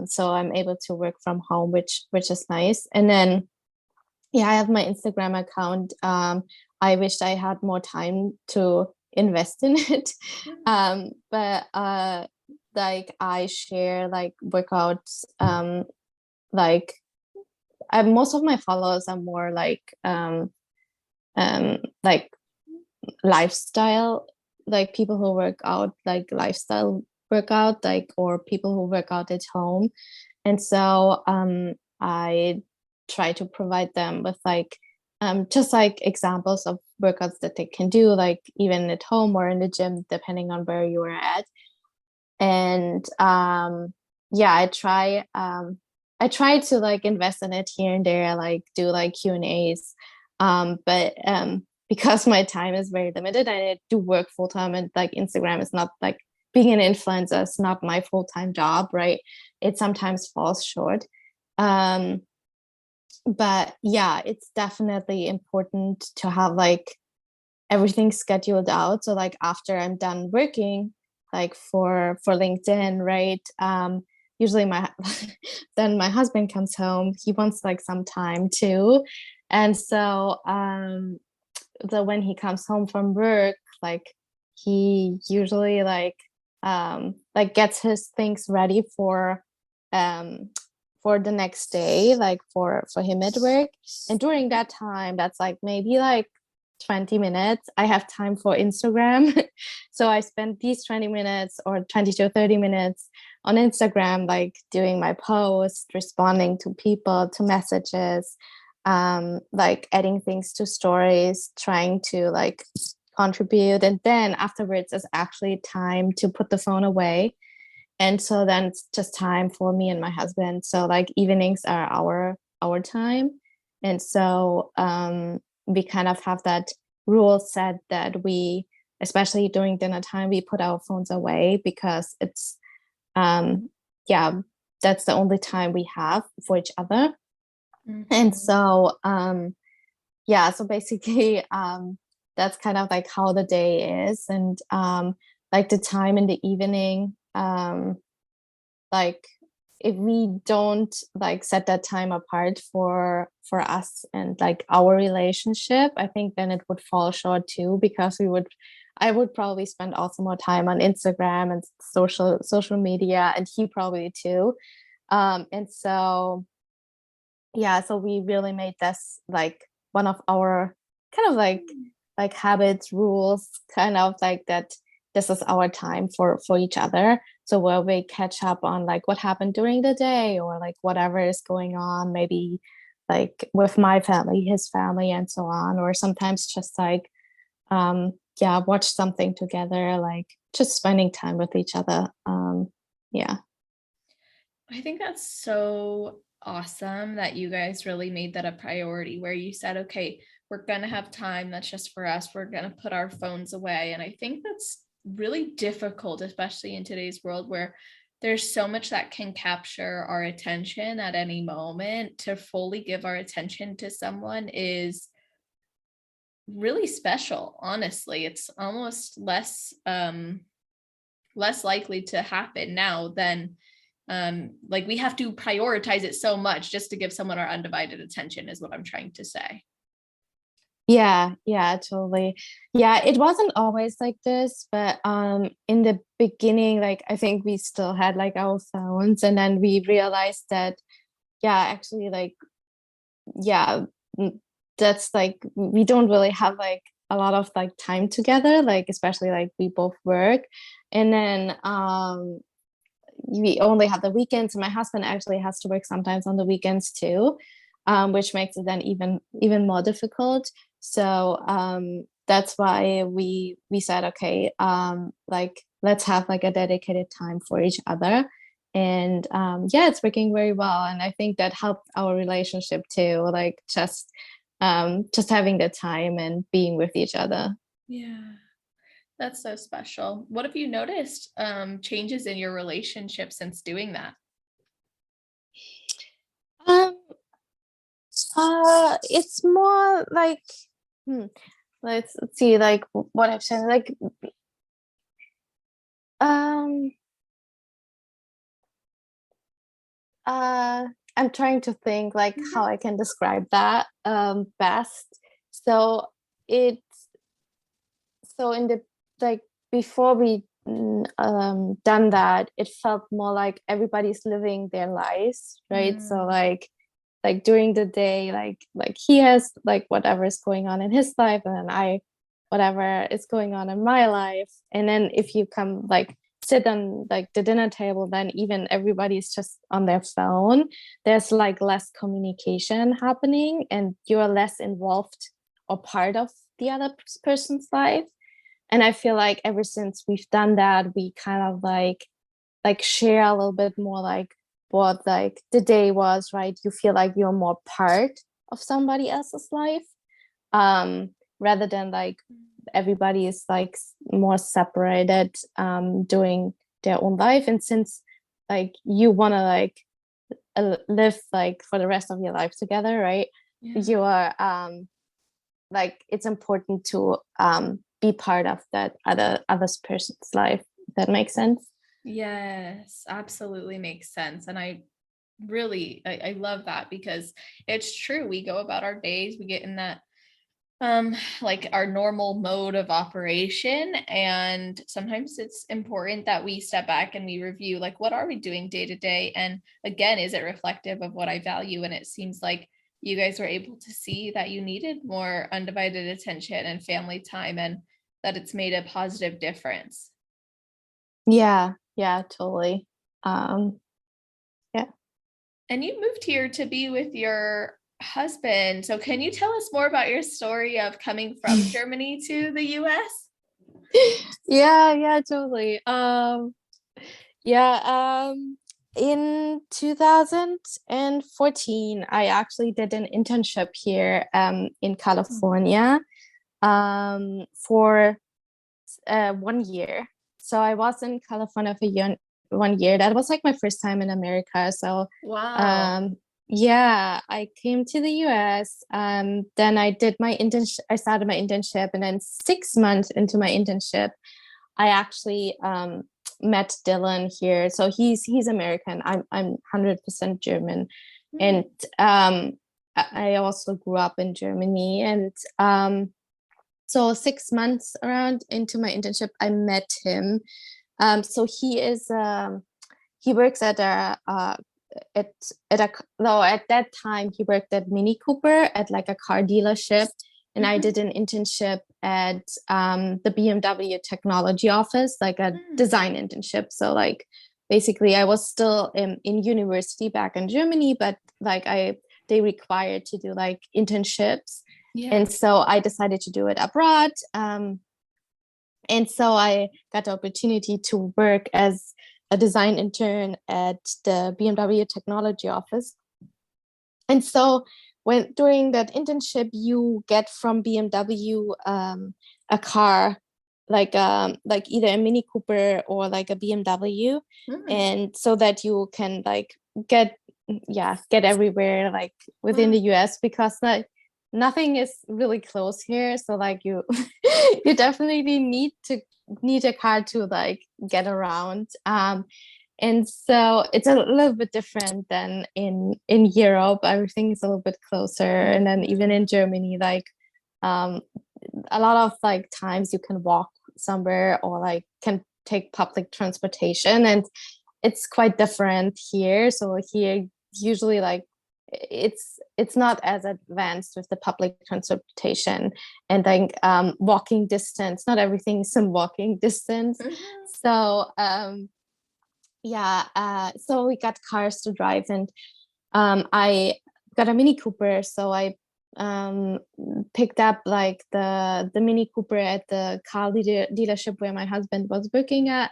so I'm able to work from home, which is nice. And then yeah, I have my Instagram account. I wish I had more time to invest in it. But like I share like workouts, like most of my followers are more like lifestyle, like people who work out, like lifestyle workout, like or people who work out at home. And so I try to provide them with like just like examples of workouts that they can do, like even at home or in the gym, depending on where you are at. And yeah, I try to like invest in it here and there, like do like Q&As. But because my time is very limited, I do work full time, and like Instagram is not like being an influencer is not my full-time job, right? It sometimes falls short. Um, but yeah, it's definitely important to have like everything scheduled out. So like after I'm done working, like for LinkedIn, right? Usually my then my husband comes home. He wants like some time too. And so when he comes home from work, like he usually like gets his things ready um for the next day, like for him at work. And during that time, that's like maybe like 20 minutes I have time for Instagram. So I spend these 20 minutes or 20 to 30 minutes on Instagram, like doing my post, responding to people, to messages, like adding things to stories, trying to like contribute. And then afterwards is actually time to put the phone away. And so then it's just time for me and my husband. So like evenings are our time. And so we kind of have that rule set that we, especially during dinner time, we put our phones away because it's um yeah, that's the only time we have for each other. And Mhm. so yeah, so basically that's kind of like how the day is. And like the time in the evening, like if we don't like set that time apart for us and like our relationship, I think then it would fall short too, because I would probably spend also more time on Instagram and social media, and he probably too. And so yeah, so we really made this like one of our kind of like habits, rules, kind of like that this is our time for each other. So where we catch up on like what happened during the day, or like whatever is going on, maybe like with my family, his family, and so on. Or sometimes just like yeah, watch something together, like just spending time with each other. Yeah. I think that's so awesome that you guys really made that a priority where you said, okay, we're going to have time that's just for us. We're going to put our phones away. And I think that's really difficult, especially in today's world where there's so much that can capture our attention at any moment. To fully give our attention to someone is really special. Honestly, it's almost less likely to happen now than like we have to prioritize it so much just to give someone our undivided attention, is what I'm trying to say. Yeah, totally. Yeah, it wasn't always like this, but in the beginning, like I think we still had like our phones, and then we realized that yeah, actually like yeah, that's like we don't really have like a lot of like time together, like especially like we both work. And then we only have the weekends. My husband actually has to work sometimes on the weekends too, which makes it then even more difficult. So that's why we said, okay, like let's have like a dedicated time for each other. And yeah, it's working very well. And I think that helped our relationship too, like just having the time and being with each other. Yeah, that's so special. What have you noticed changes in your relationship since doing that? Um, it's more like, hmm, let's see, like what I've said, like, um, uh, I'm trying to think like how I can describe that best. So it's so in the like before we done that, it felt more like everybody's living their lives, right? So like during the day, like he has like whatever is going on in his life, and then I whatever is going on in my life. And then if you come like sit on like the dinner table, then even everybody's just on their phone. There's like less communication happening, and you're less involved or part of the other person's life. And I feel like ever since we've done that, we kind of like share a little bit more like what like the day was, right? You feel like you're more part of somebody else's life, rather than like everybody is like more separated, doing their own life. And since like you want to like live like for the rest of your life together, right? Yeah. You are like it's important to be part of that other person's life. That makes sense. Yes, absolutely makes sense. And I love that, because it's true. We go about our days, we get in that like our normal mode of operation, and sometimes it's important that we step back and we review like what are we doing day to day, and again, is it reflective of what I value? And it seems like you guys were able to see that you needed more undivided attention and family time, and that it's made a positive difference. Yeah, totally. um yeah. And you moved here to be with your husband. So can you tell us more about your story of coming from Germany to the US? Yeah, totally. Yeah, in 2014, I actually did an internship here in California for 1 year. So I was in California for 1 year. That was like my first time in America. So Wow. um, yeah, I came to the US. Then I did my internship. I started my internship, and then 6 months into my internship, I actually met Dylan here. So he's American. I'm 100% German, Mm. and I also grew up in Germany. And so 6 months around into my internship, I met him. So he works at a at a no at that time he worked at Mini Cooper at like a car dealership, and I did Mhm. an internship at the BMW technology office, like a Mm. design internship. So like basically, I was still in university back in Germany, but like they required to do like internships, Yeah. and so I decided to do it abroad. And so I got the opportunity to work as a design intern at the BMW technology office. And so when during that internship you get from BMW a car like either a Mini Cooper or like a BMW, and so that you can like get everywhere like within the US, because like nothing is really close here, so like you you definitely need a car to like get around. And so it's a little bit different than in Europe. Everything is a little bit closer, and then even in Germany, like a lot of like times you can walk somewhere or like can take public transportation, and it's quite different here. So here usually like it's not as advanced with the public transportation, and like walking distance, not everything is in walking distance. So so we got cars to drive, and I got a Mini Cooper, so I picked up like the Mini Cooper at the car dealership where my husband was working at.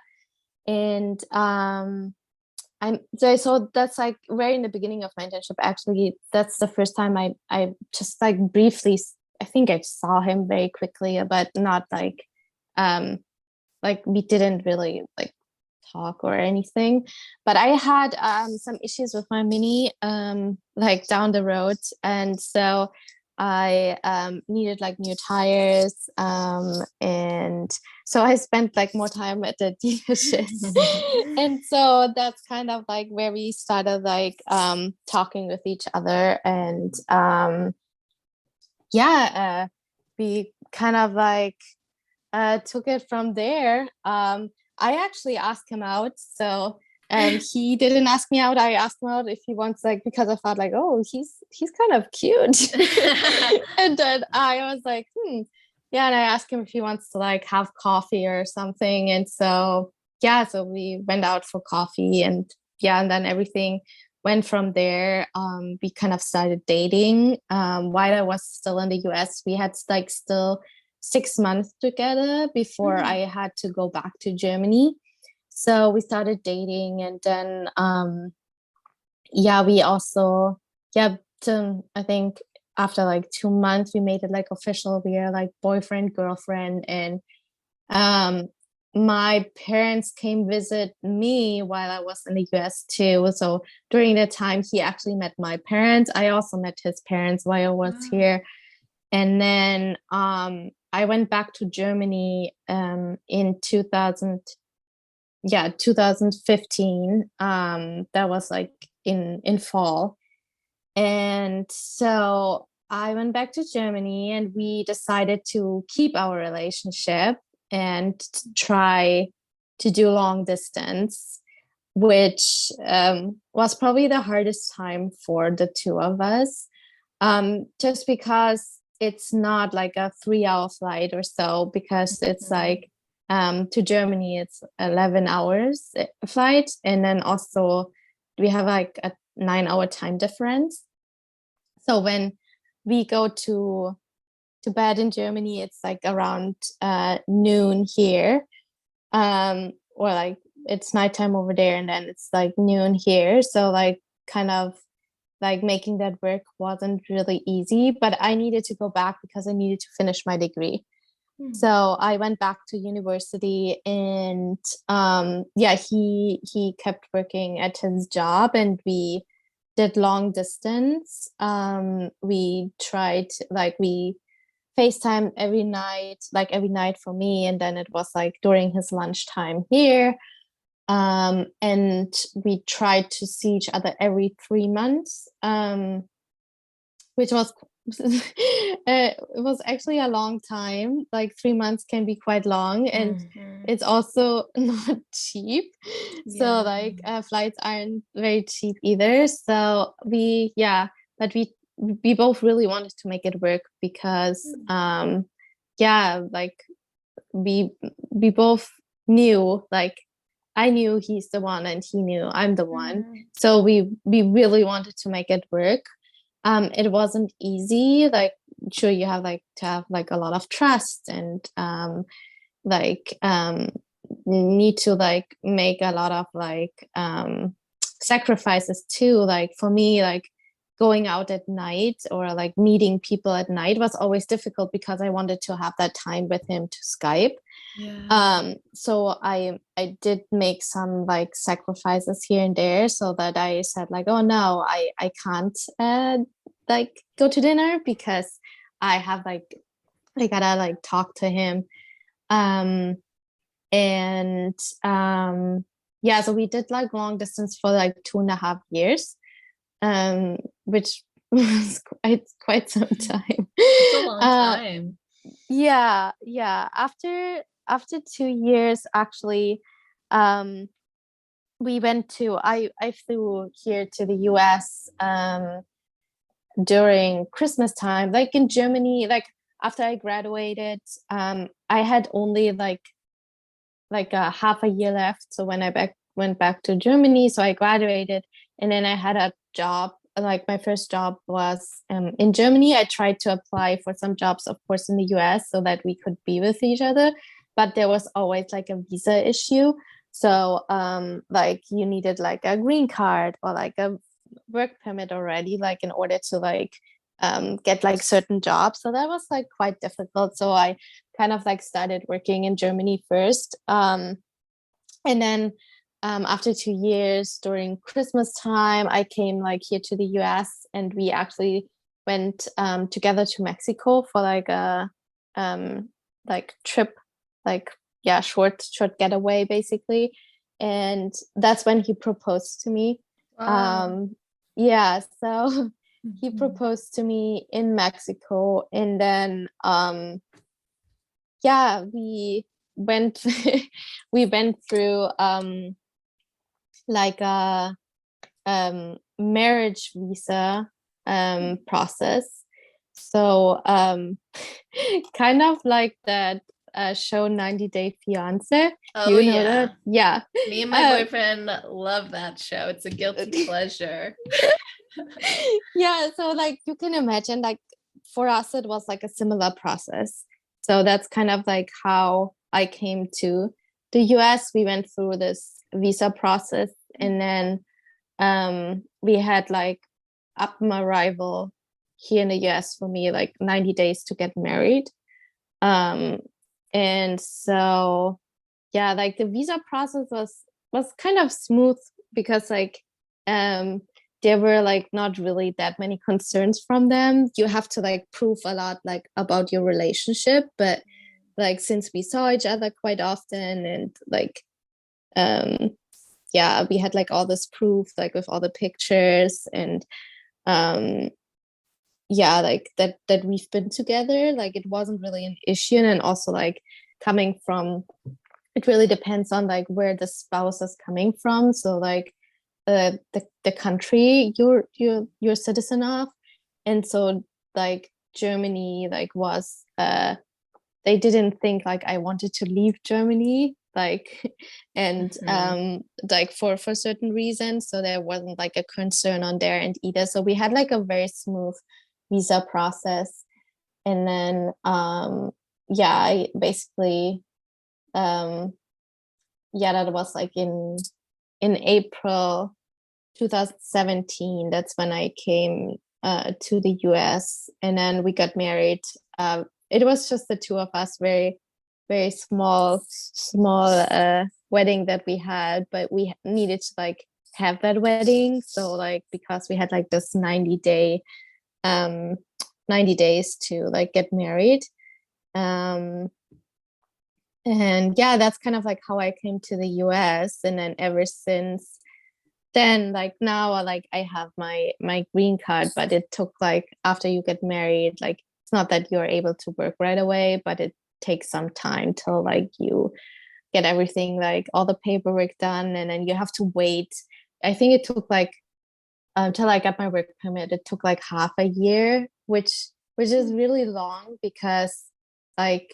And so that's like very in the beginning of my internship. Actually, that's the first time I just like briefly, I think I saw him very quickly, but not like we didn't really like talk or anything. But I had some issues with my Mini like down the road, and so I needed like new tires, and so I spent like more time at the dealership. And so that's kind of like where we started like talking with each other, and we kind of like took it from there. I actually asked him out, so and he didn't ask me out. I asked him out if he wants, like, because I thought like, oh, he's kind of cute. And then I was like, yeah, and I asked him if he wants to like have coffee or something. And so so we went out for coffee, and and then everything went from there. We kind of started dating. While I was still in the US, we had like still 6 months together before I had to go back to Germany. So we started dating, and then we also I think after like 2 months we made it like official. We are like boyfriend girlfriend, and my parents came visit me while I was in the US too. So during that time he actually met my parents. I also met his parents while I was here. And then I went back to Germany in 2015. That was like in fall. And so I went back to Germany, and we decided to keep our relationship and try to do long distance, which was probably the hardest time for the two of us, just because it's not like a 3-hour flight or so, because it's like to Germany it's 11 hours flight, and then also we have like a 9-hour time difference. So when we go to bed in Germany, it's like around noon here, or like it's nighttime over there, and then it's like noon here. So like kind of like making that work wasn't really easy, but I needed to go back because I needed to finish my degree. So I went back to university, and he kept working at his job, and we did long distance. We tried, like, we FaceTime every night for me, and then it was like during his lunchtime here. And we tried to see each other every 3 months, which was it was actually a long time. Like 3 months can be quite long, and it's also not cheap. So like flights aren't very cheap either. So but we both really wanted to make it work, because like we both knew, like I knew he's the one and he knew I'm the one. So we really wanted to make it work. It wasn't easy. Like, sure, you have like to have like a lot of trust, and need to like make a lot of like sacrifices too. Like for me, like going out at night or like meeting people at night was always difficult because I wanted to have that time with him to Skype. So I did make some like sacrifices here and there, so that I said like, oh no, I can't like go to dinner because I have like I gotta like talk to him. um and yeah, so we did like long distance for like 2.5 years, which was quite some time. It's a long uh time. yeah, after 2 years actually, um we went to I flew here to the US during Christmas time, like in Germany. Like after I graduated, I had only like a half a year left. So when went back to Germany, so I graduated, and then I had a job. Like my first job was in Germany. I tried to apply for some jobs, of course, in the US, so that we could be with each other, but there was always like a visa issue. So like you needed like a green card or like a work permit already, like in order to like get like certain jobs. So that was like quite difficult. So I kind of like started working in Germany first. And then after 2 years during Christmas time, I came like here to the US, and we actually went together to Mexico for like trip, like yeah, short getaway basically. And that's when he proposed to me. Wow. Yeah, so he Mhm. proposed to me in Mexico, and then yeah, went we went through like a marriage visa process. So kind of like that show 90 Day Fiance. Oh, You know that? yeah. Yeah. Me and my uh, boyfriend love that show. It's a guilty pleasure. yeah, so like you can imagine, like for us it was like a similar process. So that's kind of like how I came to the US. We went through this visa process, and then we had like upon arrival here in the US for me like 90 days to get married. um and so yeah, like the visa process was kind of smooth because like um there were like not really that many concerns from them. You have to like prove a lot like about your relationship, but like since we saw each other quite often, and like um yeah, we had like all this proof like with all the pictures, and um yeah, like that we've been together, like it wasn't really an issue. And also like coming from, it really depends on like where the spouse is coming from. So like the country you're a citizen of. And so like Germany like was they didn't think like I wanted to leave Germany, like and Mhm. like for certain reasons. So there wasn't like a concern on their end either. So we had like a very smooth visa process. And then yeah, I basically um yeah, that was like in April 2017. That's when I came to the US, and then we got married. It was just the two of us, very small wedding that we had, but we needed to like have that wedding. So like because we had like this um 90 days to like get married. Um and yeah, that's kind of like how I came to the US. And then ever since then, like now, like I have my green card, but it took like after you get married, like it's not that you're able to work right away, but it takes some time till like you get everything, like all the paperwork done, and then you have to wait. I think it took like until I got my work permit, it took like half a year, which is really long because like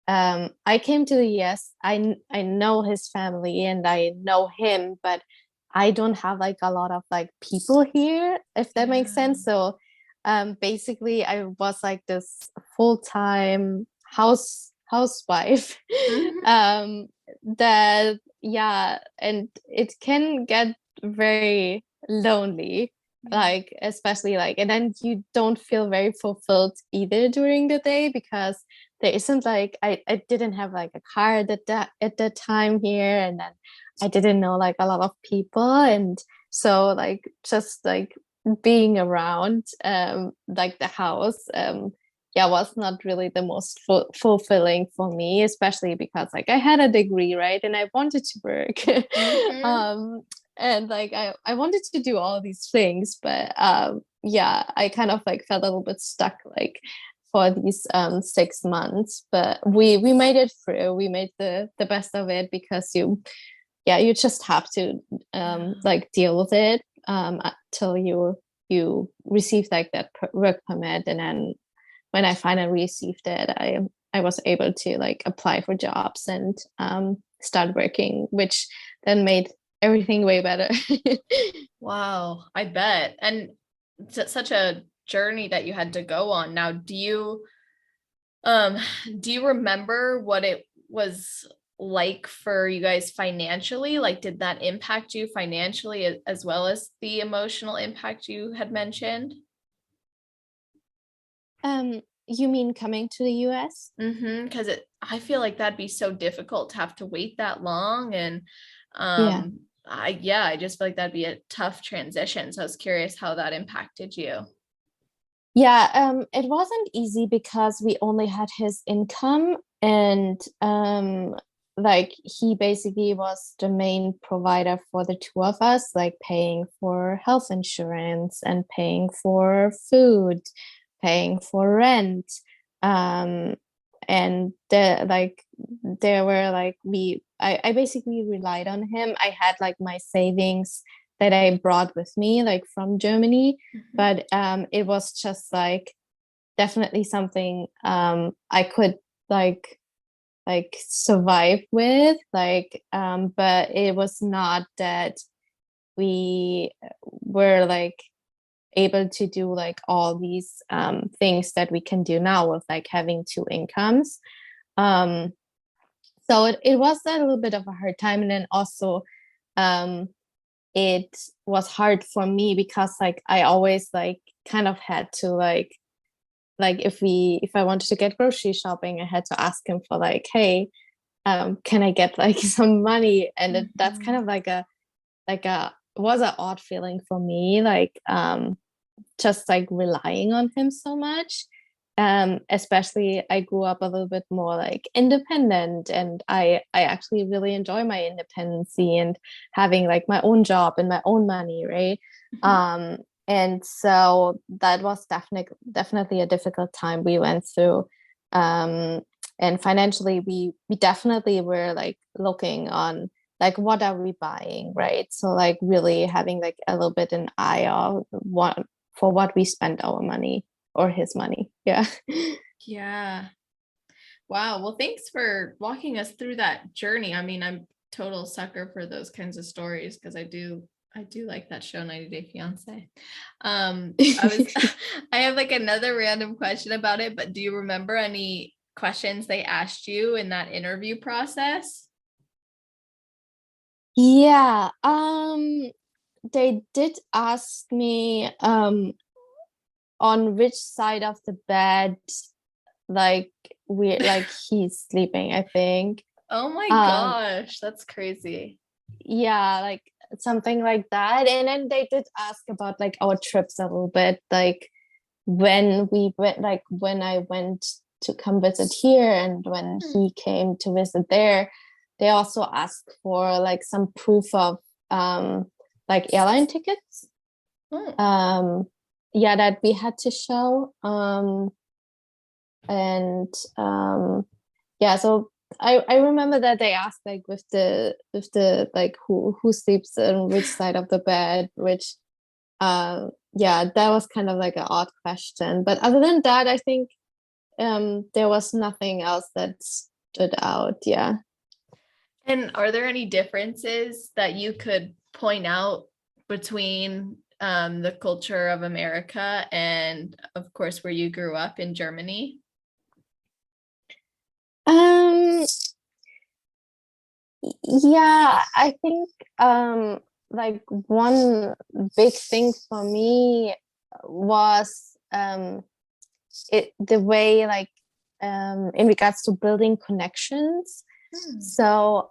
I came to the US. I know his family and I know him, but I don't have like a lot of like people here, if that makes Yeah. sense. So basically I was like this full-time housewife. Mhm. um that yeah, and it can get very lonely. Yeah. like especially like, and then you don't feel very fulfilled either during the day because there isn't like I didn't have like a car at that time here, and then I didn't know like a lot of people, and so like just like being around like the house yeah was not really the most fulfilling for me, especially because like I had a degree, right, and I wanted to work Mm-hmm. um and like I wanted to do all these things, but yeah, I kind of like felt a little bit stuck like for these 6 months, but we made it through. We made the best of it because you just have to Yeah. like deal with it until you receive like that work permit, and then when I finally received it, I was able to like apply for jobs and start working, which then made everything way better. Wow, I bet. And such a journey that you had to go on. Now, um do you remember what it was like for you guys financially? Like, did that impact you financially as well as the emotional impact you had mentioned? You mean coming to the US? Because I feel like that'd be so difficult to have to wait that long. And Yeah. I just feel like that'd be a tough transition. So I was curious how that impacted you. Yeah, it wasn't easy because we only had his income, and like he basically was the main provider for the two of us, like paying for health insurance and paying for food, paying for rent. Um and the like there were like I basically relied on him. I had like my savings that I brought with me like from Germany, Mhm. but it was just like definitely something I could like survive with, like but it was not that we were like able to do like all these things that we can do now with like having two incomes. um so it was a little bit of a hard time, and then also um it was hard for me because like I always like kind of had to like if I wanted to get grocery shopping, I had to ask him for like, hey, can I get like some money? And that's kind Mhm. of like a was an odd feeling for me, like just like relying on him so much. Especially I grew up a little bit more like independent, and I actually really enjoy my independency and having like my own job and my own money, right? Mhm. um and so that was definitely a difficult time we went through. um and financially we definitely were like looking on like what are we buying, right? So like really having like a little bit an eye on what for what we spend our money or his money. Yeah. Yeah. Wow. Well, thanks for walking us through that journey. I mean, I'm total sucker for those kinds of stories because I do like that show 90 Day Fiance. I was I have like another random question about it, but do you remember any questions they asked you in that interview process? Yeah. They did ask me on which side of the bed like we like he's sleeping, I think. Oh my Um gosh, that's crazy. yeah, like something like that. And then they did ask about like our trips a little bit, like when we went, like when I went to come visit here and when Hmm. he came to visit there. They also asked for like some proof of um like airline tickets, Oh. um yeah, that we had to show. And yeah, so I remember that they asked like with the like who sleeps on which side of the bed, which yeah, that was kind of like an odd question. But other than that, I think there was nothing else that stood out. Yeah. And are there any differences that you could point out between the culture of America and, of course, where you grew up in Germany? um yeah, I think like one big thing for me was the way like in regards to building connections. So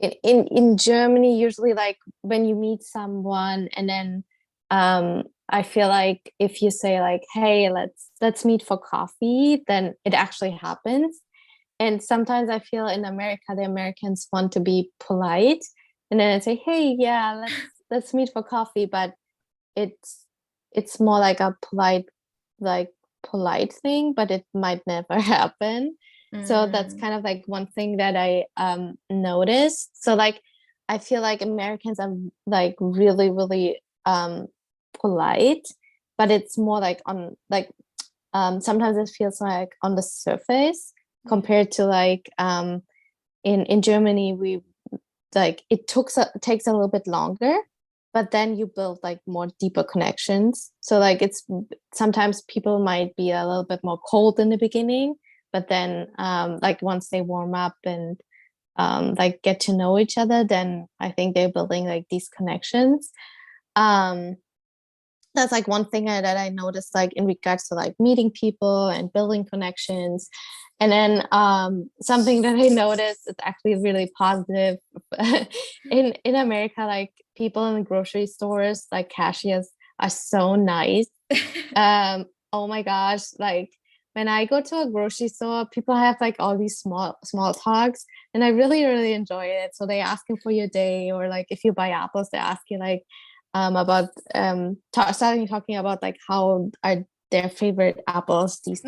in Germany, usually like when you meet someone and then I feel like if you say like, hey, let's meet for coffee, then it actually happens. And sometimes I feel in America, the Americans want to be polite and then I say, hey, yeah, let's meet for coffee, but it's it's more like a like polite thing, but it might never happen. So that's kind of like one thing that I noticed. So like I feel like Americans are like really, really polite, but it's more like on like sometimes it feels like on the surface compared to like in Germany we like it takes a little bit longer, but then you build like more deeper connections. So like it's sometimes people might be a little bit more cold in the beginning, but then like once they warm up and like get to know each other, then I think they're building like these connections. um that's like one thing that I noticed like in regards to like meeting people and building connections. And then something that I noticed is actually really positive in America, like people in the grocery stores, like cashiers are so nice. Oh my gosh, like when I go to a grocery store, people have like all these small talks and I really, really enjoy it. So they ask you for your day, or like if you buy apples, they ask you like about starting talking about like how are their favorite apples these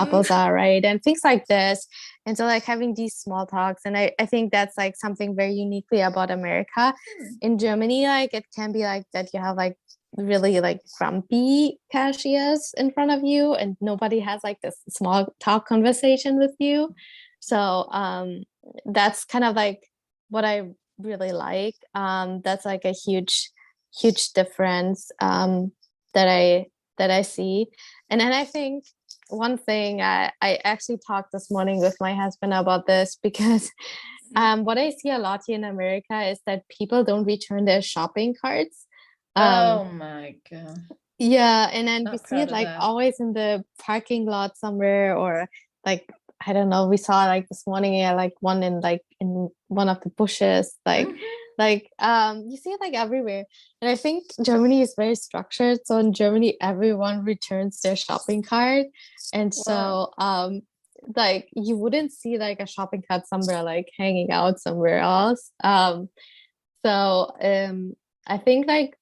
apples are, right, and things like this. And so like having these small talks, and I think that's like something very uniquely about America. In Germany, like it can be like that you have like really like grumpy cashiers in front of you and nobody has like this small talk conversation with you. So that's kind of like what I really like. That's like a huge difference that I see. And then I think one thing I actually talked this morning with my husband about this because what I see a lot here in America is that people don't return their shopping carts. Oh my God. Yeah, and then you Not see proud it of like that. always in the parking lot somewhere, or like I don't know, we saw like this morning, yeah, like one in one of the bushes, you see it like everywhere. And I think Germany is very structured. So in Germany, everyone returns their shopping cart. And Wow. so like you wouldn't see like a shopping cart somewhere like hanging out somewhere else. So I think like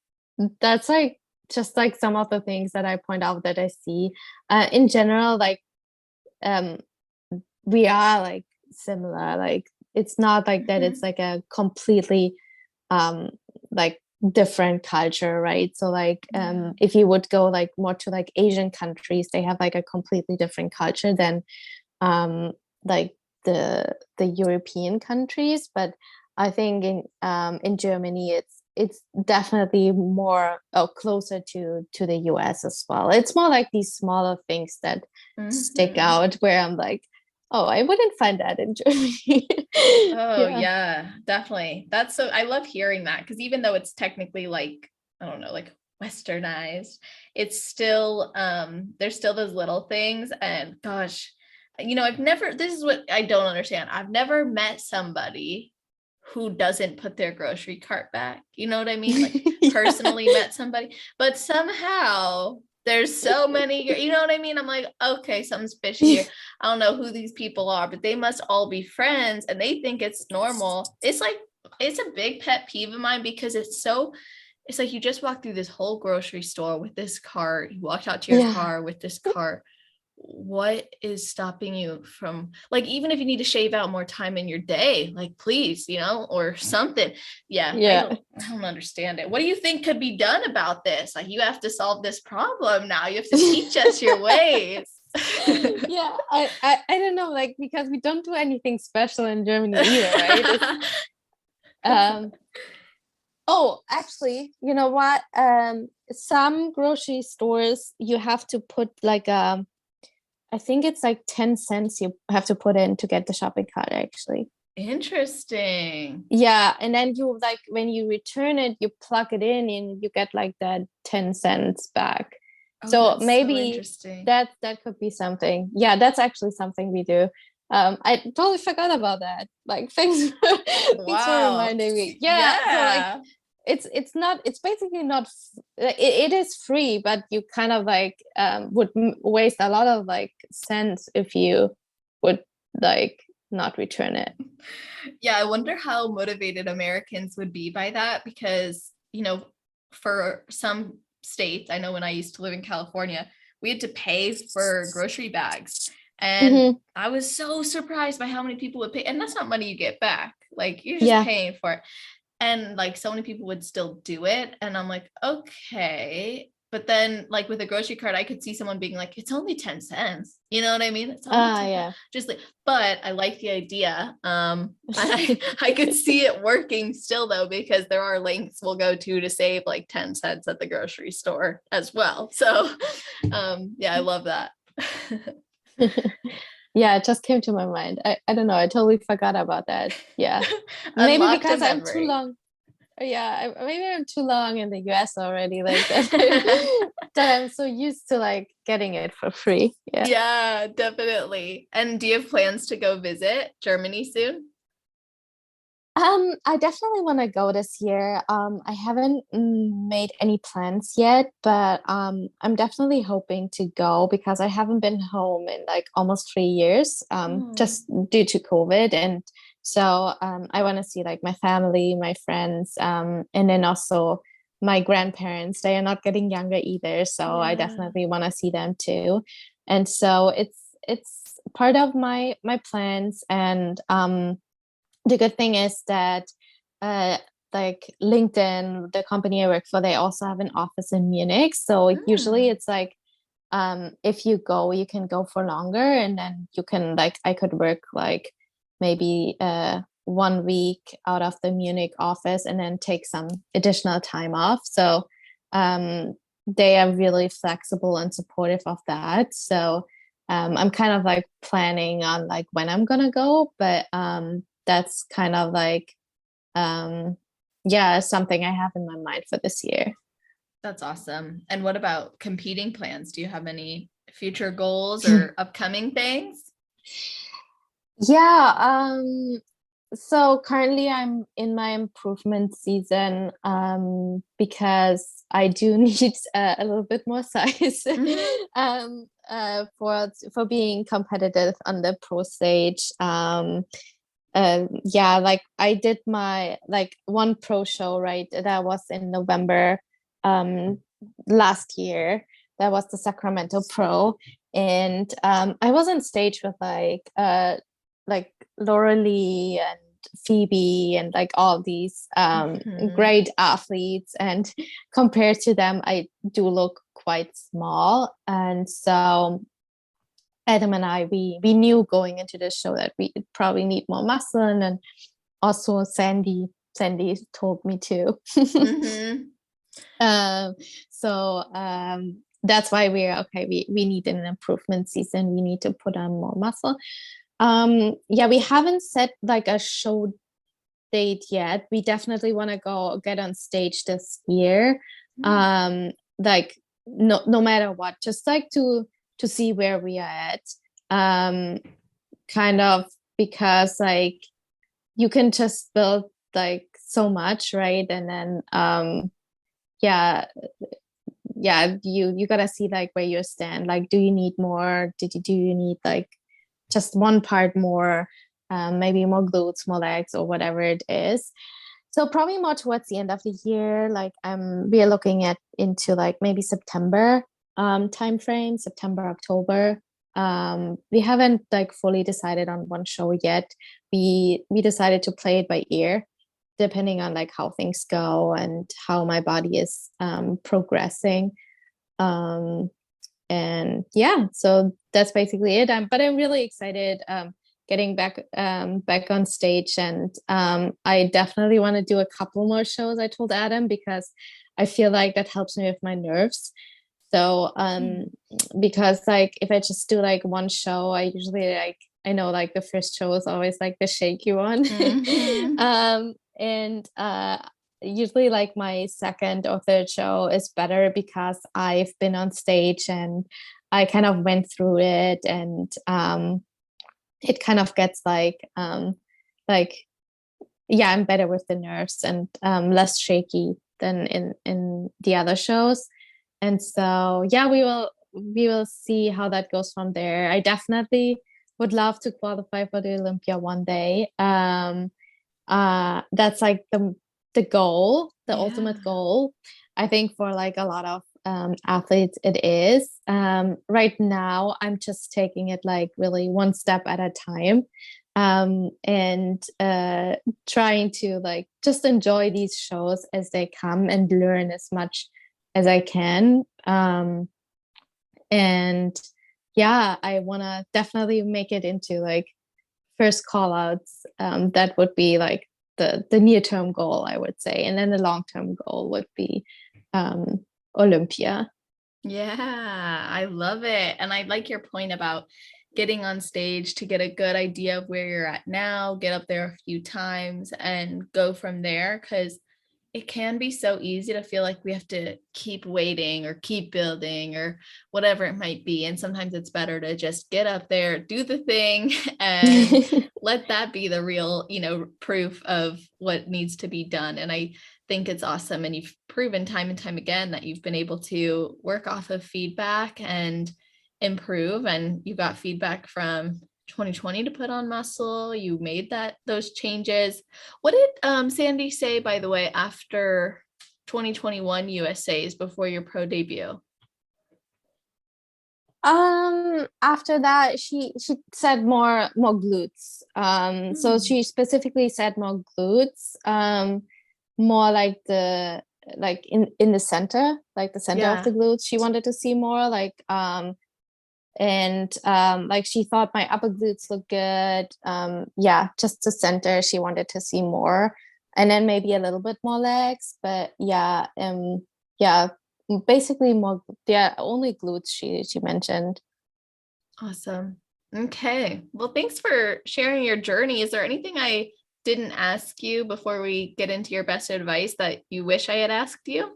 that's like just like some of the things that I point out that I see. In general, like um we are like similar. Like it's not like that it's like a completely um like different culture, right? So like if you would go like more to like Asian countries, they have like a completely different culture than like the European countries. But I think in Germany it's definitely more closer to the US as well. It's more like these smaller things that stick out where I'm like, oh, I wouldn't find that in Germany. Oh Yeah. yeah, definitely. That's so I love hearing that because even though it's technically like, I don't know, like westernized, it's still there's still those little things. And gosh, I've never, this is what I don't understand. I've never met somebody who doesn't put their grocery cart back. You know what I mean? Like Yeah. personally met somebody, but somehow there's so many, you know what I mean? I'm like, okay, something's fishy here. I don't know who these people are, but they must all be friends and they think it's normal. It's like, it's a big pet peeve of mine because it's like you just walked through this whole grocery store with this cart, you walked out to your Yeah. car with this cart. What is stopping you from, like, even if you need to shave out more time in your day, like please, or something. Yeah, I Yeah. don't I don't understand it. What do you think could be done about this? Like, you have to solve this problem now. You have to teach us your ways. Yeah, I don't know, like because we don't do anything special in Germany either, right? It's um oh, actually, you know what? Some grocery stores you have to put like I think it's like 10 cents you have to put in to get the shopping cart actually. Interesting. Yeah, and then you like when you return it, you plug it in and you get like that 10 cents back. Oh, So that's so maybe interesting. that could be something. Yeah, that's actually something we do. I totally forgot about that. Like thanks thanks for Wow. reminding me. Yeah, so like Yeah. it's not, it's basically not it is free, but you kind of like would waste a lot of like cents if you would like not return it. Yeah, I wonder how motivated Americans would be by that because, for some states, I know when I used to live in California, we had to pay for grocery bags. And Hmm. I was so surprised by how many people would pay. And that's not money you get back. Like you're just Yeah. paying for it. And like so many people would still do it. And I'm like, okay. But then like with a grocery card, I could see someone being like, it's only 10 cents. You know what I mean? It's only 10 cents. Yeah. Just like, but I like the idea. I could see it working still though, because there are links we'll go to save like 10 cents at the grocery store as well. So yeah, I love that. Yeah, it just came to my mind. I don't know. I totally forgot about that. Yeah. Maybe Unlocked a because I'm too memory. long. Yeah, maybe I'm too long in the US already, like that. That I'm so used to like getting it for free. Yeah. Yeah, definitely. And do you have plans to go visit Germany soon? I definitely want to go this year. I haven't made any plans yet, but I'm definitely hoping to go because I haven't been home in like almost 3 years, Oh, just due to COVID. And so I want to see like my family, my friends, and then also my grandparents. They are not getting younger either, so I yeah. definitely want to see them too. And so it's part of my plans. And the good thing is that uh like LinkedIn, the company I work for, they also have an office in Munich. So usually Mm. it's like if you go, you can go for longer, and then you can like I could work like maybe 1 week out of the Munich office and then take some additional time off. So they are really flexible and supportive of that. So I'm kind of like planning on like when I'm gonna go, but that's kind of like um yeah, something I have in my mind for this year. That's awesome. And what about competing plans? Do you have any future goals or upcoming things? Yeah, so currently I'm in my improvement season because I do need a little bit more size Mhm. for being competitive on the pro stage. Yeah, like I did my like one pro show, right? That was in November um last year. That was the Sacramento Pro. And I was on stage with like Laura Lee and Phoebe and like all these Mhm. great athletes. And compared to them, I do look quite small. And so Adam and I, we knew going into this show that we probably need more muscle. And then also Sandy told me to. Mhm. um, so that's why we're okay. We need an improvement season. We need to put on more muscle. Yeah, we haven't set like a show date yet. We definitely want to go get on stage this year. Like no matter what, just like to see where we are at. Um, kind of because like you can just build like so much, right? And then yeah, yeah, you gotta see like where you stand. Like, do you need more? Do you need like just one part more? Maybe more glutes, more legs, or whatever it is. So probably more towards the end of the year. Like we are looking at into like maybe September time frame, September, October. We haven't like fully decided on one show yet. We decided to play it by ear, depending on like how things go and how my body is progressing. Um, and yeah, so that's basically it. But I'm really excited getting back on stage. And I definitely want to do a couple more shows, I told Adam, because I feel like that helps me with my nerves. So Mhm. because like if I just do like one show, I usually like I know like the first show is always like the shaky one. Mm-hmm. And usually like my second or third show is better because I've been on stage and I kind of went through it, and it kind of gets like yeah, I'm better with the nerves and less shaky than in the other shows. And so yeah, we will see how that goes from there. I definitely would love to qualify for the Olympia one day. That's like the goal, the Yeah. ultimate goal. I think for like a lot of athletes it is. Right now I'm just taking it like really one step at a time, and trying to like just enjoy these shows as they come and learn as much as I can. And yeah, I want to definitely make it into like first call outs. That would be like the near term goal, I would say. And then the long term goal would be Olympia. Yeah, I love it. And I like your point about getting on stage to get a good idea of where you're at now, get up there a few times and go from there. Because it can be so easy to feel like we have to keep waiting or keep building or whatever it might be. And sometimes it's better to just get up there, do the thing, and let that be the real, proof of what needs to be done. And I think it's awesome. And you've proven time and time again that you've been able to work off of feedback and improve. And you got feedback from 2020 to put on muscle. You made those changes. What did Sandy say, by the way, after 2021 USA's before your pro debut? After that, she said more glutes. So she specifically said more glutes. More like in the center, like the center of Yeah. the glutes. She wanted to see more like and like she thought my upper glutes look good. Yeah, just the center she wanted to see more, and then maybe a little bit more legs. But yeah, basically more. Yeah, only glutes she mentioned. Awesome. Okay. Well, thanks for sharing your journey. Is there anything I didn't ask you before we get into your best advice that you wish I had asked you?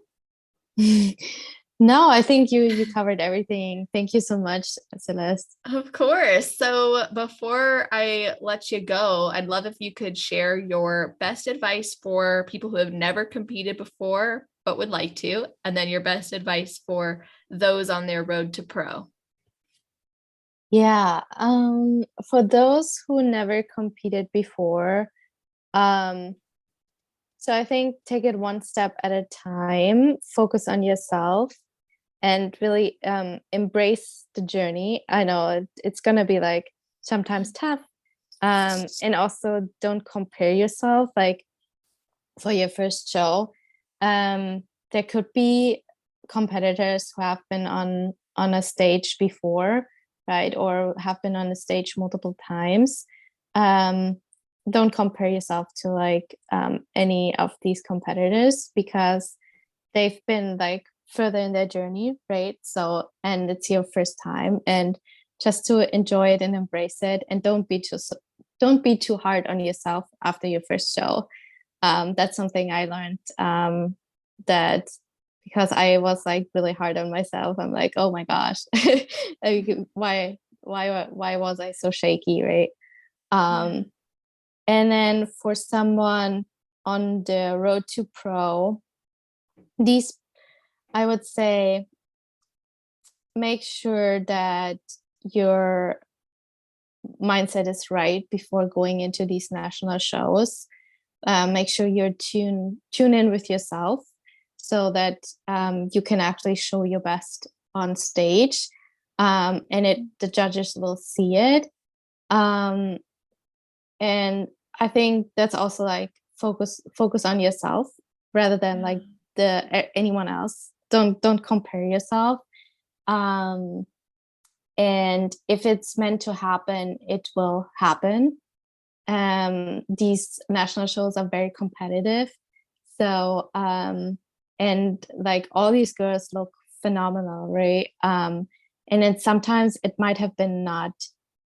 No, I think you covered everything. Thank you so much, Celeste. Of course. So before I let you go, I'd love if you could share your best advice for people who have never competed before but would like to, and then your best advice for those on their road to pro. Yeah, for those who never competed before, um, so I think take it one step at a time, focus on yourself, and really embrace the journey. I know it's gonna be like sometimes tough, and also don't compare yourself. Like for your first show, there could be competitors who have been on a stage before, right, or have been on the stage multiple times. um, don't compare yourself to like any of these competitors because they've been like further in their journey, right? So, and it's your first time, and just to enjoy it and embrace it, and don't be too hard on yourself after your first show. That's something I learned, that because I was like really hard on myself. I'm like, oh my gosh, like, why was I so shaky, right? Yeah. Um, and then for someone on the road to pro, these I would say make sure that your mindset is right before going into these national shows. Make sure you're tune in with yourself so that you can actually show your best on stage, and the judges will see it. Um, and I think that's also like focus on yourself rather than like anyone else. Don't compare yourself. Um, and if it's meant to happen, it will happen. These national shows are very competitive, so and like all these girls look phenomenal, right? And then sometimes it might have been not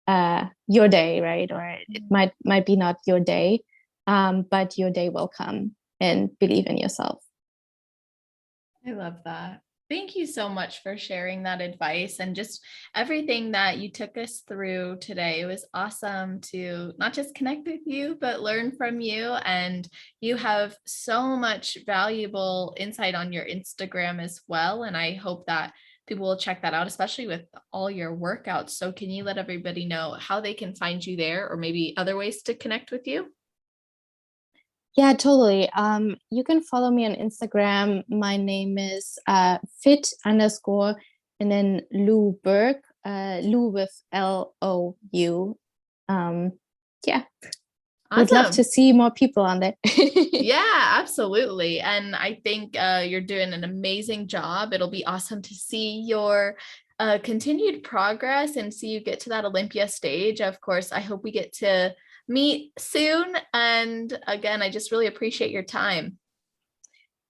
your day, right? Or it might be not your day, but your day will come, and believe in yourself. I love that. Thank you so much for sharing that advice and just everything that you took us through today. It was awesome to not just connect with you, but learn from you. And you have so much valuable insight on your Instagram as well. And I hope that people will check that out, especially with all your workouts. So can you let everybody know how they can find you there or maybe other ways to connect with you? Yeah, totally. You can follow me on Instagram. My name is fit underscore and then Lou Burke, Lou with LOU. Yeah, would love to Awesome. see more people on there. Yeah, absolutely. And I think you're doing an amazing job. It'll be awesome to see your continued progress and see you get to that Olympia stage. Of course, I hope we get to meet soon. And again, I just really appreciate your time.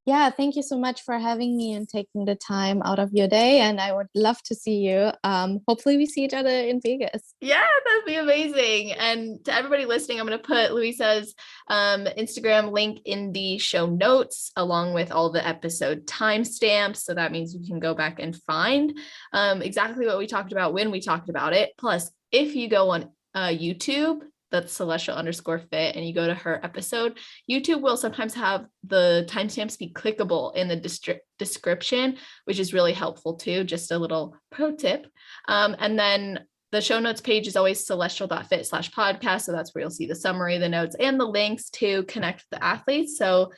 Yeah, thank you so much for having me and taking the time out of your day. And I would love to see you. Hopefully, we see each other in Vegas. Yeah, that'd be amazing. And to everybody listening, I'm going to put Louisa's Instagram link in the show notes along with all the episode timestamps. So that means you can go back and find exactly what we talked about when we talked about it. Plus, if you go on YouTube, that's celestial_fit, and you go to her episode, YouTube will sometimes have the timestamps be clickable in the description, which is really helpful too. Just a little pro tip. And then the show notes page is always celestial.fit/podcast. So that's where you'll see the summary, the notes, and the links to connect with the athletes. So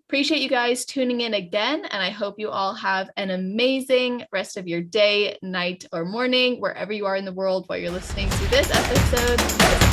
appreciate you guys tuning in again. And I hope you all have an amazing rest of your day, night, or morning, wherever you are in the world while you're listening to this episode.